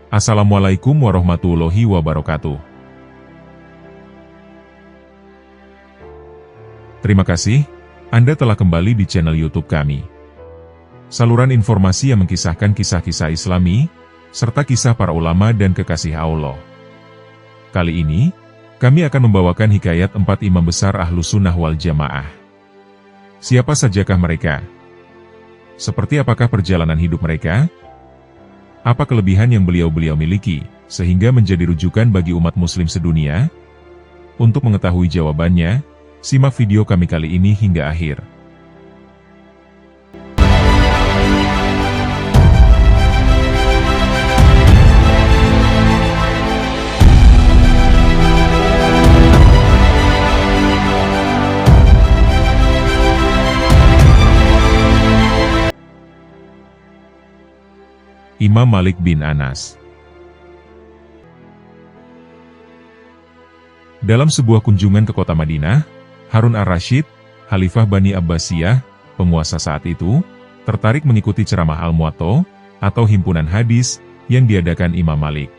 Assalamualaikum warahmatullahi wabarakatuh. Terima kasih, Anda telah kembali di channel YouTube kami. Saluran informasi yang mengkisahkan kisah-kisah Islami, serta kisah para ulama dan kekasih Allah. Kali ini, kami akan membawakan hikayat 4 imam besar Ahlus Sunnah wal Jamaah. Siapa sajakah mereka? Seperti apakah perjalanan hidup mereka? Apa kelebihan yang beliau-beliau miliki, sehingga menjadi rujukan bagi umat muslim sedunia? Untuk mengetahui jawabannya, simak video kami kali ini hingga akhir. Imam Malik bin Anas. Dalam sebuah kunjungan ke kota Madinah, Harun ar-Rasyid, Khalifah Bani Abbasiyah, penguasa saat itu, tertarik mengikuti ceramah Al-Muwatta, atau himpunan hadis, yang diadakan Imam Malik.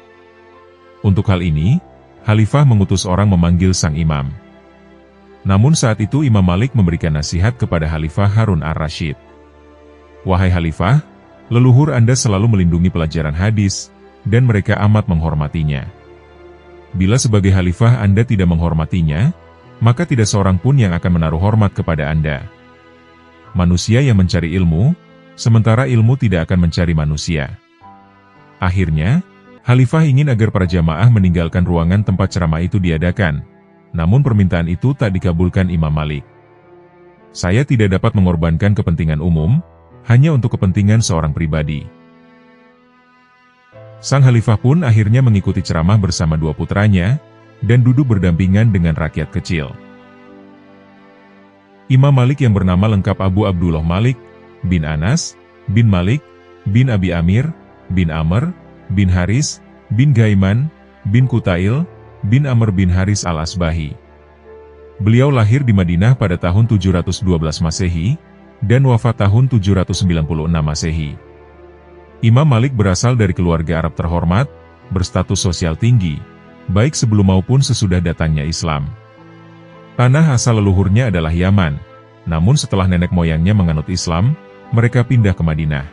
Untuk hal ini, Khalifah mengutus orang memanggil sang imam. Namun saat itu Imam Malik memberikan nasihat kepada Khalifah Harun ar-Rasyid. Wahai Khalifah, leluhur Anda selalu melindungi pelajaran hadis, dan mereka amat menghormatinya. Bila sebagai Khalifah Anda tidak menghormatinya, maka tidak seorang pun yang akan menaruh hormat kepada Anda. Manusia yang mencari ilmu, sementara ilmu tidak akan mencari manusia. Akhirnya, Khalifah ingin agar para jamaah meninggalkan ruangan tempat ceramah itu diadakan, namun permintaan itu tak dikabulkan Imam Malik. Saya tidak dapat mengorbankan kepentingan umum, hanya untuk kepentingan seorang pribadi. Sang Khalifah pun akhirnya mengikuti ceramah bersama 2 putranya, dan duduk berdampingan dengan rakyat kecil. Imam Malik yang bernama lengkap Abu Abdullah Malik, bin Anas, bin Malik, bin Abi Amir, bin Amr, bin Haris, bin Gaiman, bin Kutail, bin Amr bin Haris al-Asbahi. Beliau lahir di Madinah pada tahun 712 Masehi, dan wafat tahun 796 Masehi. Imam Malik berasal dari keluarga Arab terhormat, berstatus sosial tinggi, baik sebelum maupun sesudah datangnya Islam. Tanah asal leluhurnya adalah Yaman, namun setelah nenek moyangnya menganut Islam, mereka pindah ke Madinah.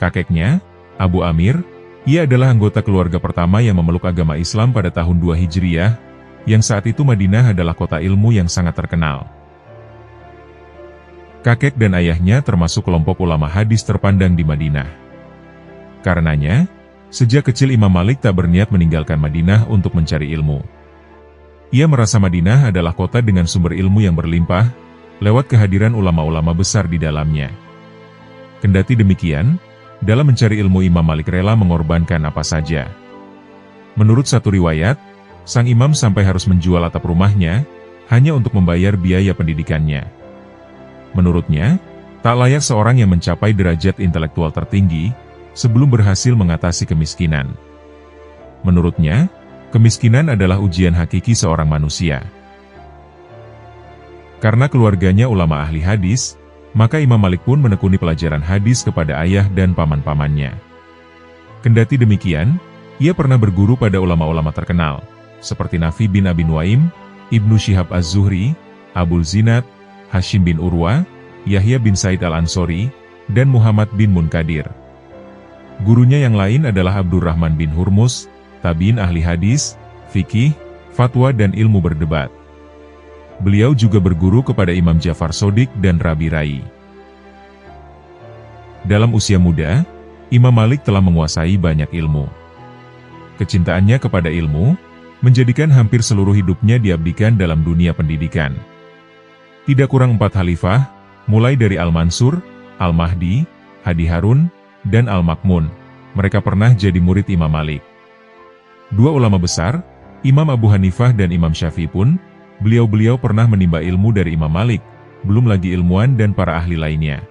Kakeknya, Abu Amir, ia adalah anggota keluarga pertama yang memeluk agama Islam pada tahun 2 Hijriyah, yang saat itu Madinah adalah kota ilmu yang sangat terkenal. Kakek dan ayahnya termasuk kelompok ulama hadis terpandang di Madinah. Karenanya, sejak kecil Imam Malik tak berniat meninggalkan Madinah untuk mencari ilmu. Ia merasa Madinah adalah kota dengan sumber ilmu yang berlimpah, lewat kehadiran ulama-ulama besar di dalamnya. Kendati demikian, dalam mencari ilmu Imam Malik rela mengorbankan apa saja. Menurut satu riwayat, sang imam sampai harus menjual atap rumahnya, hanya untuk membayar biaya pendidikannya. Menurutnya, tak layak seorang yang mencapai derajat intelektual tertinggi, sebelum berhasil mengatasi kemiskinan. Menurutnya, kemiskinan adalah ujian hakiki seorang manusia. Karena keluarganya ulama ahli hadis, maka Imam Malik pun menekuni pelajaran hadis kepada ayah dan paman-pamannya. Kendati demikian, ia pernah berguru pada ulama-ulama terkenal, seperti Nafi bin Abi Nuaim, Ibnu Syihab Az-Zuhri, Abul Zinad, Hashim bin Urwa, Yahya bin Said al-Ansori, dan Muhammad bin Munkadir. Gurunya yang lain adalah Abdurrahman bin Hurmus, tabiin ahli hadis, fikih, fatwa dan ilmu berdebat. Beliau juga berguru kepada Imam Ja'far Shodiq dan Rabi Rai. Dalam usia muda, Imam Malik telah menguasai banyak ilmu. Kecintaannya kepada ilmu, menjadikan hampir seluruh hidupnya diabdikan dalam dunia pendidikan. Tidak kurang 4 khalifah, mulai dari Al-Mansur, Al-Mahdi, Hadi Harun, dan Al-Makmun, mereka pernah jadi murid Imam Malik. 2 ulama besar, Imam Abu Hanifah dan Imam Syafi'i pun, beliau-beliau pernah menimba ilmu dari Imam Malik, belum lagi ilmuwan dan para ahli lainnya.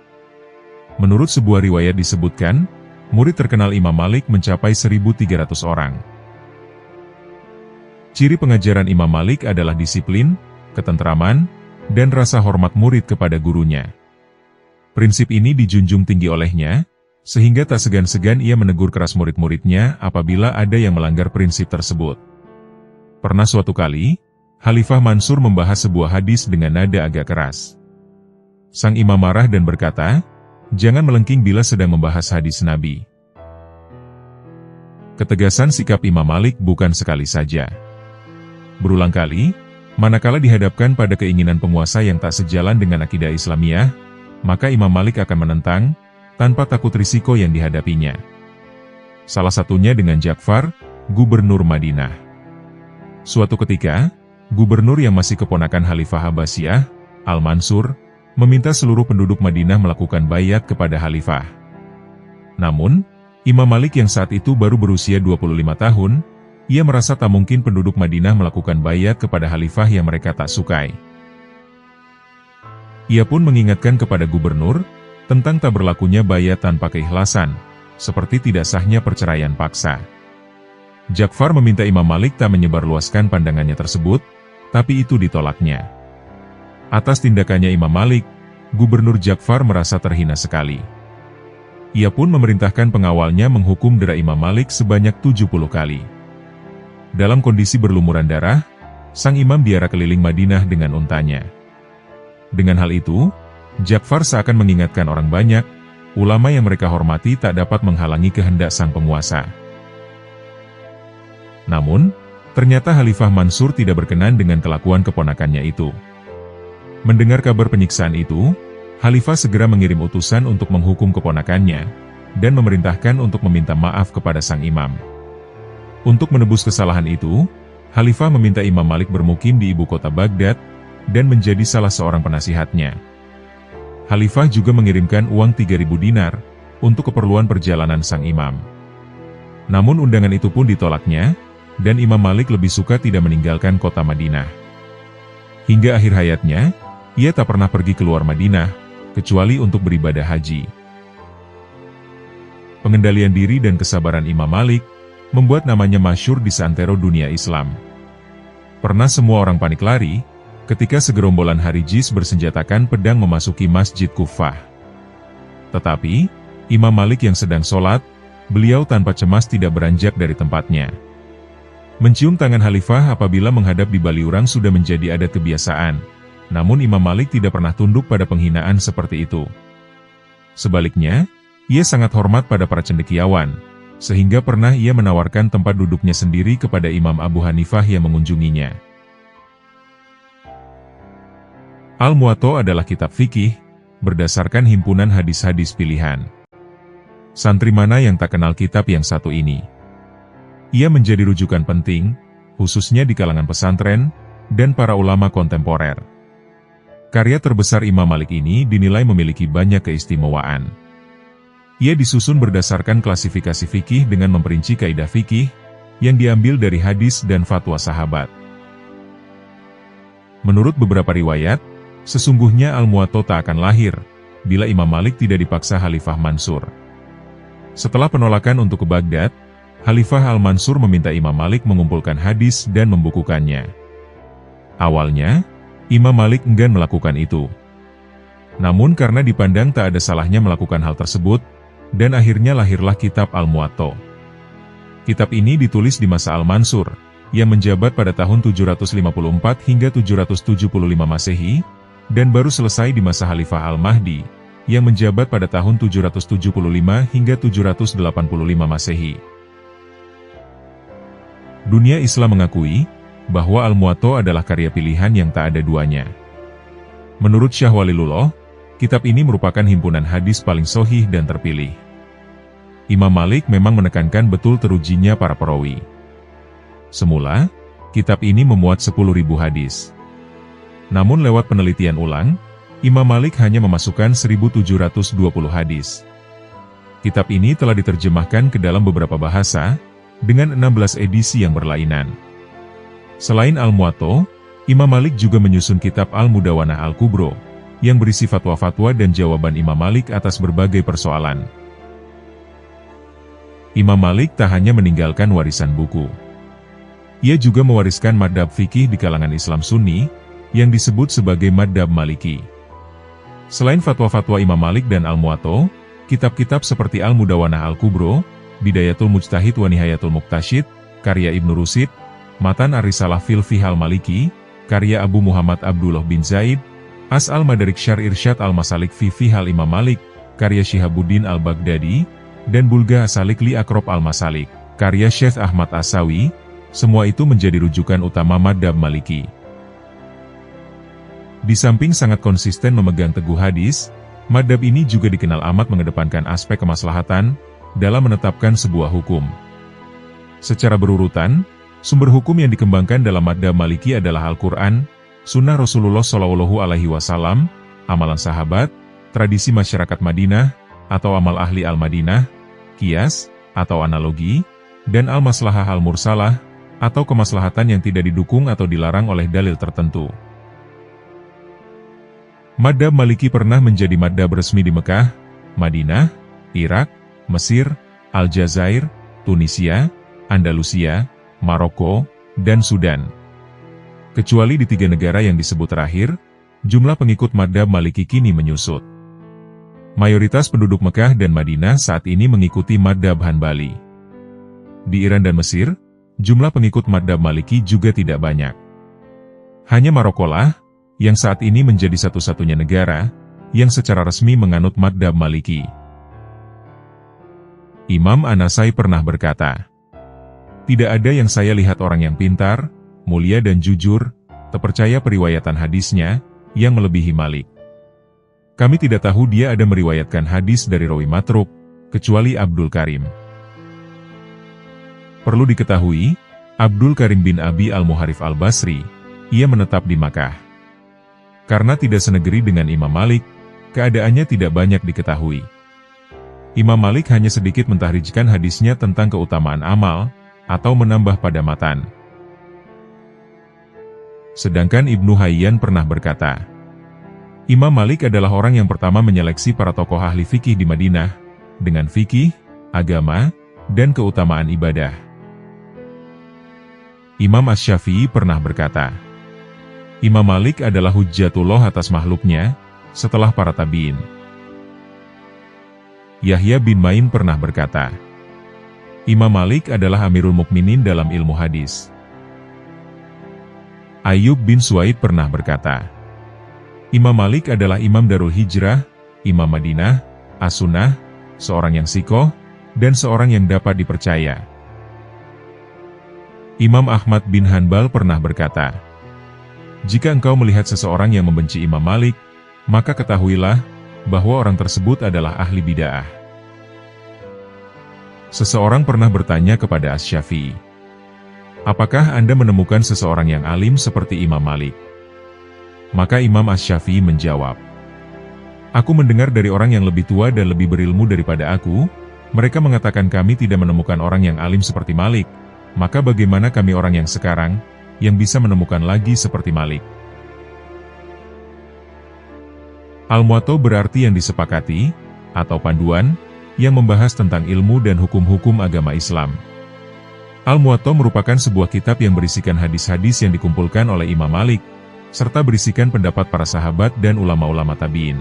Menurut sebuah riwayat disebutkan, murid terkenal Imam Malik mencapai 1.300 orang. Ciri pengajaran Imam Malik adalah disiplin, ketentraman, dan rasa hormat murid kepada gurunya. Prinsip ini dijunjung tinggi olehnya, sehingga tak segan-segan ia menegur keras murid-muridnya apabila ada yang melanggar prinsip tersebut. Pernah suatu kali, Khalifah Mansur membahas sebuah hadis dengan nada agak keras. Sang imam marah dan berkata, "Jangan melengking bila sedang membahas hadis Nabi." Ketegasan sikap Imam Malik bukan sekali saja. Berulang kali, manakala dihadapkan pada keinginan penguasa yang tak sejalan dengan akidah Islamiyah, maka Imam Malik akan menentang, tanpa takut risiko yang dihadapinya. Salah satunya dengan Ja'far, gubernur Madinah. Suatu ketika, gubernur yang masih keponakan Khalifah Abbasiyah, Al-Mansur, meminta seluruh penduduk Madinah melakukan baiat kepada Khalifah. Namun, Imam Malik yang saat itu baru berusia 25 tahun, ia merasa tak mungkin penduduk Madinah melakukan baiat kepada Khalifah yang mereka tak sukai. Ia pun mengingatkan kepada gubernur, tentang tak berlakunya baiat tanpa keikhlasan, seperti tidak sahnya perceraian paksa. Ja'far meminta Imam Malik tak menyebarluaskan pandangannya tersebut, tapi itu ditolaknya. Atas tindakannya Imam Malik, Gubernur Ja'far merasa terhina sekali. Ia pun memerintahkan pengawalnya menghukum dera Imam Malik sebanyak 70 kali. Dalam kondisi berlumuran darah, sang imam diarah keliling Madinah dengan untanya. Dengan hal itu, Ja'far seakan mengingatkan orang banyak, ulama yang mereka hormati tak dapat menghalangi kehendak sang penguasa. Namun, ternyata Khalifah Mansur tidak berkenan dengan kelakuan keponakannya itu. Mendengar kabar penyiksaan itu, Khalifah segera mengirim utusan untuk menghukum keponakannya, dan memerintahkan untuk meminta maaf kepada sang imam. Untuk menebus kesalahan itu, Khalifah meminta Imam Malik bermukim di ibu kota Baghdad, dan menjadi salah seorang penasihatnya. Khalifah juga mengirimkan uang 3.000 dinar, untuk keperluan perjalanan sang imam. Namun undangan itu pun ditolaknya, dan Imam Malik lebih suka tidak meninggalkan kota Madinah. Hingga akhir hayatnya, ia tak pernah pergi keluar Madinah, kecuali untuk beribadah haji. Pengendalian diri dan kesabaran Imam Malik, membuat namanya masyhur di seantero dunia Islam. Pernah semua orang panik lari, ketika segerombolan Harijis bersenjatakan pedang memasuki Masjid Kufah. Tetapi, Imam Malik yang sedang sholat, beliau tanpa cemas tidak beranjak dari tempatnya. Mencium tangan Khalifah apabila menghadap di baliurang sudah menjadi adat kebiasaan, namun Imam Malik tidak pernah tunduk pada penghinaan seperti itu. Sebaliknya, ia sangat hormat pada para cendekiawan, sehingga pernah ia menawarkan tempat duduknya sendiri kepada Imam Abu Hanifah yang mengunjunginya. Al-Muwatta adalah kitab fikih, berdasarkan himpunan hadis-hadis pilihan. Santri mana yang tak kenal kitab yang satu ini? Ia menjadi rujukan penting, khususnya di kalangan pesantren, dan para ulama kontemporer. Karya terbesar Imam Malik ini dinilai memiliki banyak keistimewaan. Ia disusun berdasarkan klasifikasi fikih dengan memperinci kaidah fikih, yang diambil dari hadis dan fatwa sahabat. Menurut beberapa riwayat, sesungguhnya Al-Muwatta tak akan lahir, bila Imam Malik tidak dipaksa Khalifah Mansur. Setelah penolakan untuk ke Baghdad, Khalifah Al-Mansur meminta Imam Malik mengumpulkan hadis dan membukukannya. Awalnya, Imam Malik enggan melakukan itu. Namun karena dipandang tak ada salahnya melakukan hal tersebut, dan akhirnya lahirlah kitab Al-Muwatta. Kitab ini ditulis di masa Al-Mansur, yang menjabat pada tahun 754 hingga 775 Masehi, dan baru selesai di masa Khalifah Al-Mahdi, yang menjabat pada tahun 775 hingga 785 Masehi. Dunia Islam mengakui bahwa Al-Muwatta adalah karya pilihan yang tak ada duanya. Menurut Syah Walilullah, kitab ini merupakan himpunan hadis paling sahih dan terpilih. Imam Malik memang menekankan betul terujinya para perawi. Semula, kitab ini memuat 10.000 hadis. Namun lewat penelitian ulang, Imam Malik hanya memasukkan 1.720 hadis. Kitab ini telah diterjemahkan ke dalam beberapa bahasa, dengan 16 edisi yang berlainan. Selain Al-Muwatta, Imam Malik juga menyusun kitab Al-Mudawanah Al-Kubro, yang berisi fatwa-fatwa dan jawaban Imam Malik atas berbagai persoalan. Imam Malik tak hanya meninggalkan warisan buku. Ia juga mewariskan madhab fikih di kalangan Islam Sunni, yang disebut sebagai madhab Maliki. Selain fatwa-fatwa Imam Malik dan Al-Muwatta, Kitab-kitab seperti Al-Mudawanah Al-Kubro, Bidayatul Mujtahid wa Nihayatul Muqtasyid, karya Ibnu Rushd, Matan Ar-Risalah fil Fiqh Al-Maliki, karya Abu Muhammad Abdullah bin Zaid, As Al-Madarik Syarh Irsyad Al-Masalik fi Fiqh Al-Imam Malik, karya Syihabuddin Al-Baghdadi, dan Bulgha As-Salik li Aqrab Al-Masalik, karya Syekh Ahmad As-Sawi, semua itu menjadi rujukan utama madhab Maliki. Di samping sangat konsisten memegang teguh hadis, madhab ini juga dikenal amat mengedepankan aspek kemaslahatan dalam menetapkan sebuah hukum. Secara berurutan, sumber hukum yang dikembangkan dalam madhab Maliki adalah Al-Quran, Sunnah Rasulullah SAW, amalan sahabat, tradisi masyarakat Madinah, atau amal ahli Al-Madinah, qiyas, atau analogi, dan al-maslahah al-mursalah, atau kemaslahatan yang tidak didukung atau dilarang oleh dalil tertentu. Madhab Maliki pernah menjadi madhab resmi di Mekah, Madinah, Irak, Mesir, Aljazair, Tunisia, Andalusia, Maroko, dan Sudan. Kecuali di 3 negara yang disebut terakhir, jumlah pengikut madhab Maliki kini menyusut. Mayoritas penduduk Mekah dan Madinah saat ini mengikuti madhab Hanbali. Di Iran dan Mesir, jumlah pengikut madhab Maliki juga tidak banyak. Hanya Marokolah, yang saat ini menjadi satu-satunya negara, yang secara resmi menganut madhab Maliki. Imam An-Nasai pernah berkata, "Tidak ada yang saya lihat orang yang pintar, mulia dan jujur, terpercaya periwayatan hadisnya, yang melebihi Malik. Kami tidak tahu dia ada meriwayatkan hadis dari rawi matruk, kecuali Abdul Karim." Perlu diketahui, Abdul Karim bin Abi Al-Muharrif Al-Basri, ia menetap di Makkah. Karena tidak senegeri dengan Imam Malik, keadaannya tidak banyak diketahui. Imam Malik hanya sedikit mentahrijkan hadisnya tentang keutamaan amal, atau menambah pada matan. Sedangkan Ibnu Hayyan pernah berkata, Imam Malik adalah orang yang pertama menyeleksi para tokoh ahli fikih di Madinah, dengan fikih, agama, dan keutamaan ibadah. Imam Asy-Syafi'i pernah berkata, Imam Malik adalah hujjatullah atas makhluknya, setelah para tabi'in. Yahya bin Ma'in pernah berkata, Imam Malik adalah Amirul Mukminin dalam ilmu hadis. Ayyub bin Suwaid pernah berkata, Imam Malik adalah Imam Darul Hijrah, Imam Madinah, As-Sunnah, seorang yang sikoh, dan seorang yang dapat dipercaya. Imam Ahmad bin Hanbal pernah berkata, jika engkau melihat seseorang yang membenci Imam Malik, maka ketahuilah bahwa orang tersebut adalah ahli bid'ah. Seseorang pernah bertanya kepada Asy-Syafi'i, apakah Anda menemukan seseorang yang alim seperti Imam Malik? Maka Imam Asy-Syafi'i menjawab, aku mendengar dari orang yang lebih tua dan lebih berilmu daripada aku, mereka mengatakan kami tidak menemukan orang yang alim seperti Malik, maka bagaimana kami orang yang sekarang, yang bisa menemukan lagi seperti Malik? Al-Muwatta berarti yang disepakati, atau panduan, yang membahas tentang ilmu dan hukum-hukum agama Islam. Al-Muwatta merupakan sebuah kitab yang berisikan hadis-hadis yang dikumpulkan oleh Imam Malik, serta berisikan pendapat para sahabat dan ulama-ulama tabi'in.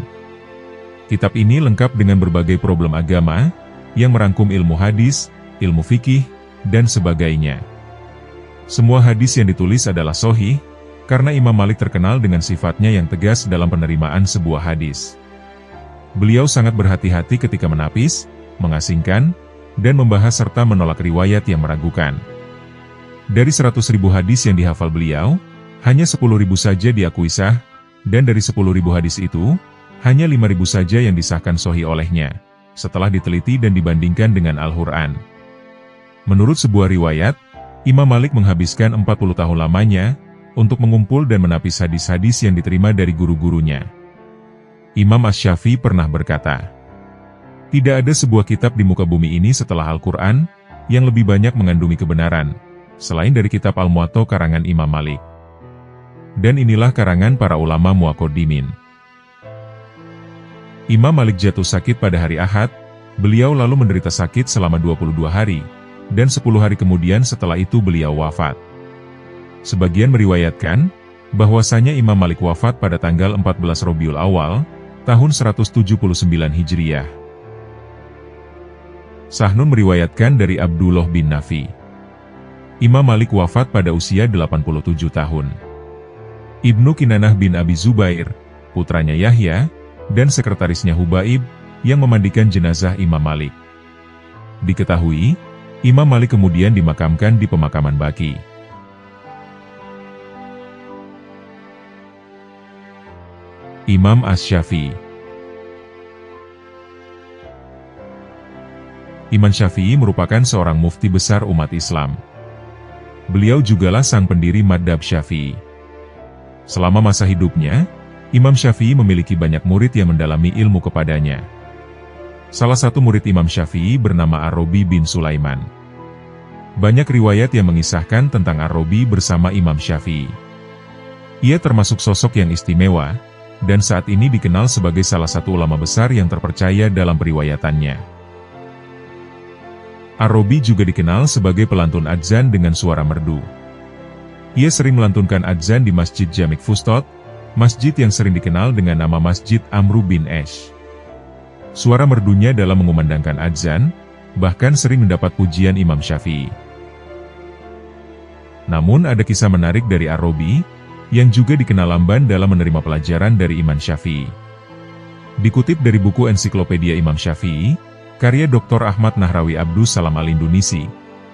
Kitab ini lengkap dengan berbagai problem agama, yang merangkum ilmu hadis, ilmu fikih, dan sebagainya. Semua hadis yang ditulis adalah sahih, karena Imam Malik terkenal dengan sifatnya yang tegas dalam penerimaan sebuah hadis. Beliau sangat berhati-hati ketika menapis, mengasingkan, dan membahas serta menolak riwayat yang meragukan. Dari 100.000 hadis yang dihafal beliau, hanya 10.000 saja diakui sah, dan dari 10.000 hadis itu, hanya 5.000 saja yang disahkan sahih olehnya, setelah diteliti dan dibandingkan dengan Al-Qur'an. Menurut sebuah riwayat, Imam Malik menghabiskan 40 tahun lamanya untuk mengumpul dan menapis hadis-hadis yang diterima dari guru-gurunya. Imam Asy-Syafi'i pernah berkata, tidak ada sebuah kitab di muka bumi ini setelah Al-Quran yang lebih banyak mengandungi kebenaran, selain dari kitab Al-Muwatta karangan Imam Malik. Dan inilah karangan para ulama muaqaddimin. Imam Malik jatuh sakit pada hari Ahad, beliau lalu menderita sakit selama 22 hari, dan 10 hari kemudian setelah itu beliau wafat. Sebagian meriwayatkan, bahwasanya Imam Malik wafat pada tanggal 14 Rabiul Awal, tahun 179 Hijriyah. Sahnun meriwayatkan dari Abdullah bin Nafi. Imam Malik wafat pada usia 87 tahun. Ibnu Kinanah bin Abi Zubair, putranya Yahya, dan sekretarisnya Hubaib, yang memandikan jenazah Imam Malik. Diketahui, Imam Malik kemudian dimakamkan di pemakaman Baqi. Imam Asy-Syafi'i. Imam Syafi'i merupakan seorang mufti besar umat Islam. Beliau jugalah sang pendiri Madzhab Syafi'i. Selama masa hidupnya, Imam Syafi'i memiliki banyak murid yang mendalami ilmu kepadanya. Salah satu murid Imam Syafi'i bernama Ar-Rabi bin Sulaiman. Banyak riwayat yang mengisahkan tentang Ar-Rabi bersama Imam Syafi'i. Ia termasuk sosok yang istimewa, dan saat ini dikenal sebagai salah satu ulama besar yang terpercaya dalam periwayatannya. Ar-Rabi juga dikenal sebagai pelantun adzan dengan suara merdu. Ia sering melantunkan adzan di Masjid Jamik Fustot, masjid yang sering dikenal dengan nama Masjid Amru bin Esh. Suara merdunya dalam mengumandangkan adzan, bahkan sering mendapat pujian Imam Syafi'i. Namun ada kisah menarik dari Ar-Rabi, yang juga dikenal lamban dalam menerima pelajaran dari Imam Syafi'i. Dikutip dari buku Ensiklopedia Imam Syafi'i, karya Dr. Ahmad Nahrawi Abdus Salam Al-Indonesi,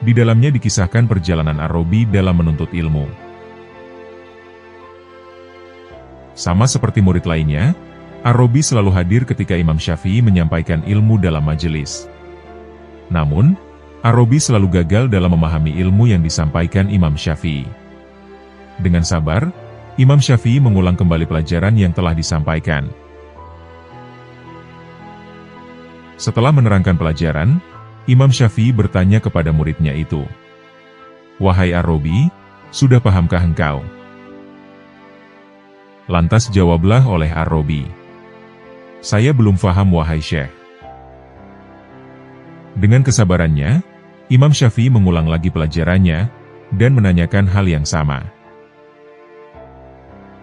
di dalamnya dikisahkan perjalanan Ar-Rabi dalam menuntut ilmu. Sama seperti murid lainnya, Ar-Rabi selalu hadir ketika Imam Syafi'i menyampaikan ilmu dalam majelis. Namun, Ar-Rabi selalu gagal dalam memahami ilmu yang disampaikan Imam Syafi'i. Dengan sabar, Imam Syafi'i mengulang kembali pelajaran yang telah disampaikan. Setelah menerangkan pelajaran, Imam Syafi'i bertanya kepada muridnya itu, "Wahai Ar-Rabi, sudah pahamkah engkau?" Lantas jawablah oleh Ar-Rabi, "Saya belum faham wahai Syekh." Dengan kesabarannya, Imam Syafi'i mengulang lagi pelajarannya, dan menanyakan hal yang sama.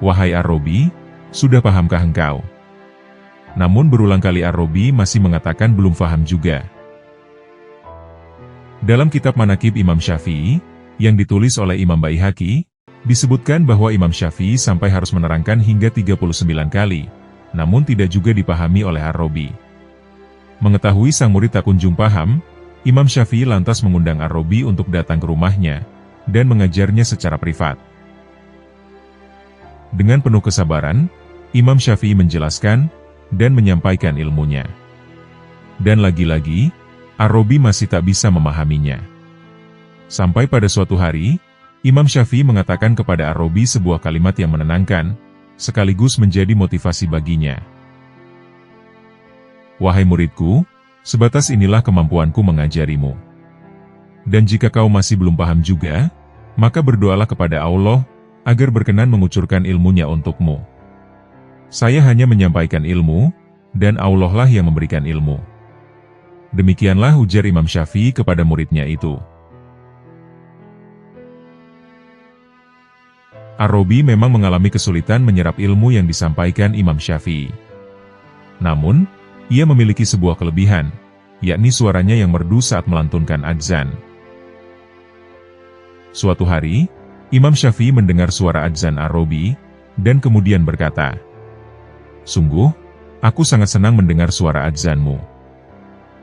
"Wahai Ar-Rabi, sudah pahamkah engkau?" Namun berulang kali Ar-Rabi masih mengatakan belum faham juga. Dalam kitab Manaqib Imam Syafi'i, yang ditulis oleh Imam Baihaqi, disebutkan bahwa Imam Syafi'i sampai harus menerangkan hingga 39 kali, namun tidak juga dipahami oleh Ar-Rabi. Mengetahui sang murid tak kunjung paham, Imam Syafi'i lantas mengundang Ar-Rabi untuk datang ke rumahnya, dan mengajarnya secara privat. Dengan penuh kesabaran, Imam Syafi'i menjelaskan, dan menyampaikan ilmunya. Dan lagi-lagi, Ar-Rabi masih tak bisa memahaminya. Sampai pada suatu hari, Imam Syafi'i mengatakan kepada Ar-Rabi sebuah kalimat yang menenangkan, sekaligus menjadi motivasi baginya. "Wahai muridku, sebatas inilah kemampuanku mengajarimu. Dan jika kau masih belum paham juga, maka berdoalah kepada Allah, agar berkenan mengucurkan ilmunya untukmu. Saya hanya menyampaikan ilmu, dan Allah lah yang memberikan ilmu." Demikianlah ujar Imam Syafi'i kepada muridnya itu. Ar-Rabi memang mengalami kesulitan menyerap ilmu yang disampaikan Imam Syafi'i. Namun, ia memiliki sebuah kelebihan, yakni suaranya yang merdu saat melantunkan adzan. Suatu hari, Imam Syafi'i mendengar suara adzan Ar-Rabi, dan kemudian berkata, "Sungguh, aku sangat senang mendengar suara adzanmu.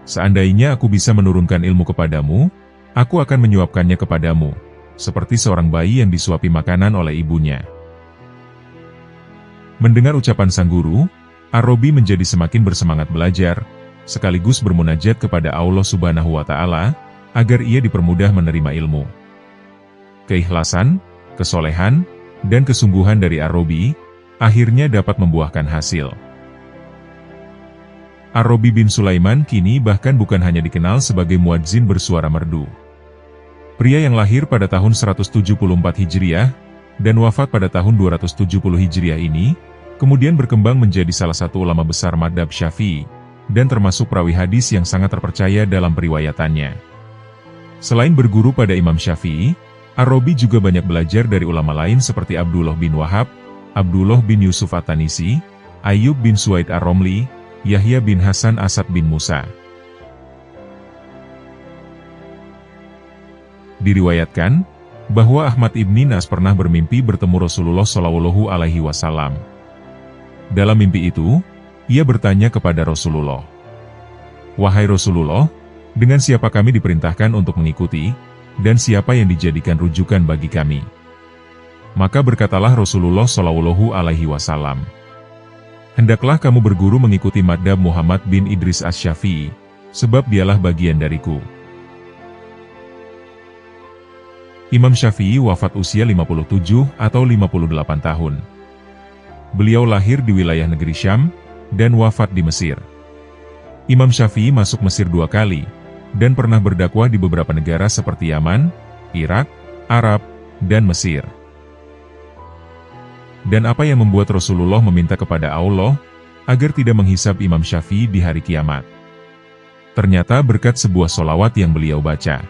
Seandainya aku bisa menurunkan ilmu kepadamu, aku akan menyuapkannya kepadamu, seperti seorang bayi yang disuapi makanan oleh ibunya." Mendengar ucapan sang guru, Ar-Rabi menjadi semakin bersemangat belajar, sekaligus bermunajat kepada Allah Subhanahu wa Ta'ala, agar ia dipermudah menerima ilmu. Keikhlasan, kesolehan, dan kesungguhan dari Ar-Rabi akhirnya dapat membuahkan hasil. Ar-Rabi bin Sulaiman kini bahkan bukan hanya dikenal sebagai muadzin bersuara merdu. Pria yang lahir pada tahun 174 Hijriah, dan wafat pada tahun 270 Hijriah ini, kemudian berkembang menjadi salah satu ulama besar Madzhab Syafi'i, dan termasuk perawi hadis yang sangat terpercaya dalam periwayatannya. Selain berguru pada Imam Syafi'i, Ar-Rabi juga banyak belajar dari ulama lain seperti Abdullah bin Wahab, Abdullah bin Yusuf At-Tanisi, Ayyub bin Suwaid Ar-Romli, Yahya bin Hasan Asad bin Musa. Diriwayatkan bahwa Ahmad ibni Nas pernah bermimpi bertemu Rasulullah Shallallahu Alaihi Wasallam. Dalam mimpi itu, ia bertanya kepada Rasulullah, "Wahai Rasulullah, dengan siapa kami diperintahkan untuk mengikuti, dan siapa yang dijadikan rujukan bagi kami?" Maka berkatalah Rasulullah Shallallahu Alaihi Wasallam, "Hendaklah kamu berguru mengikuti madhab Muhammad bin Idris Asy-Syafi'i, sebab dialah bagian dariku." Imam Syafi'i wafat usia 57 atau 58 tahun. Beliau lahir di wilayah negeri Syam, dan wafat di Mesir. Imam Syafi'i masuk Mesir 2 kali, dan pernah berdakwah di beberapa negara seperti Yaman, Irak, Arab, dan Mesir. Dan apa yang membuat Rasulullah meminta kepada Allah agar tidak menghisab Imam Syafi'i di hari kiamat? Ternyata berkat sebuah solawat yang beliau baca.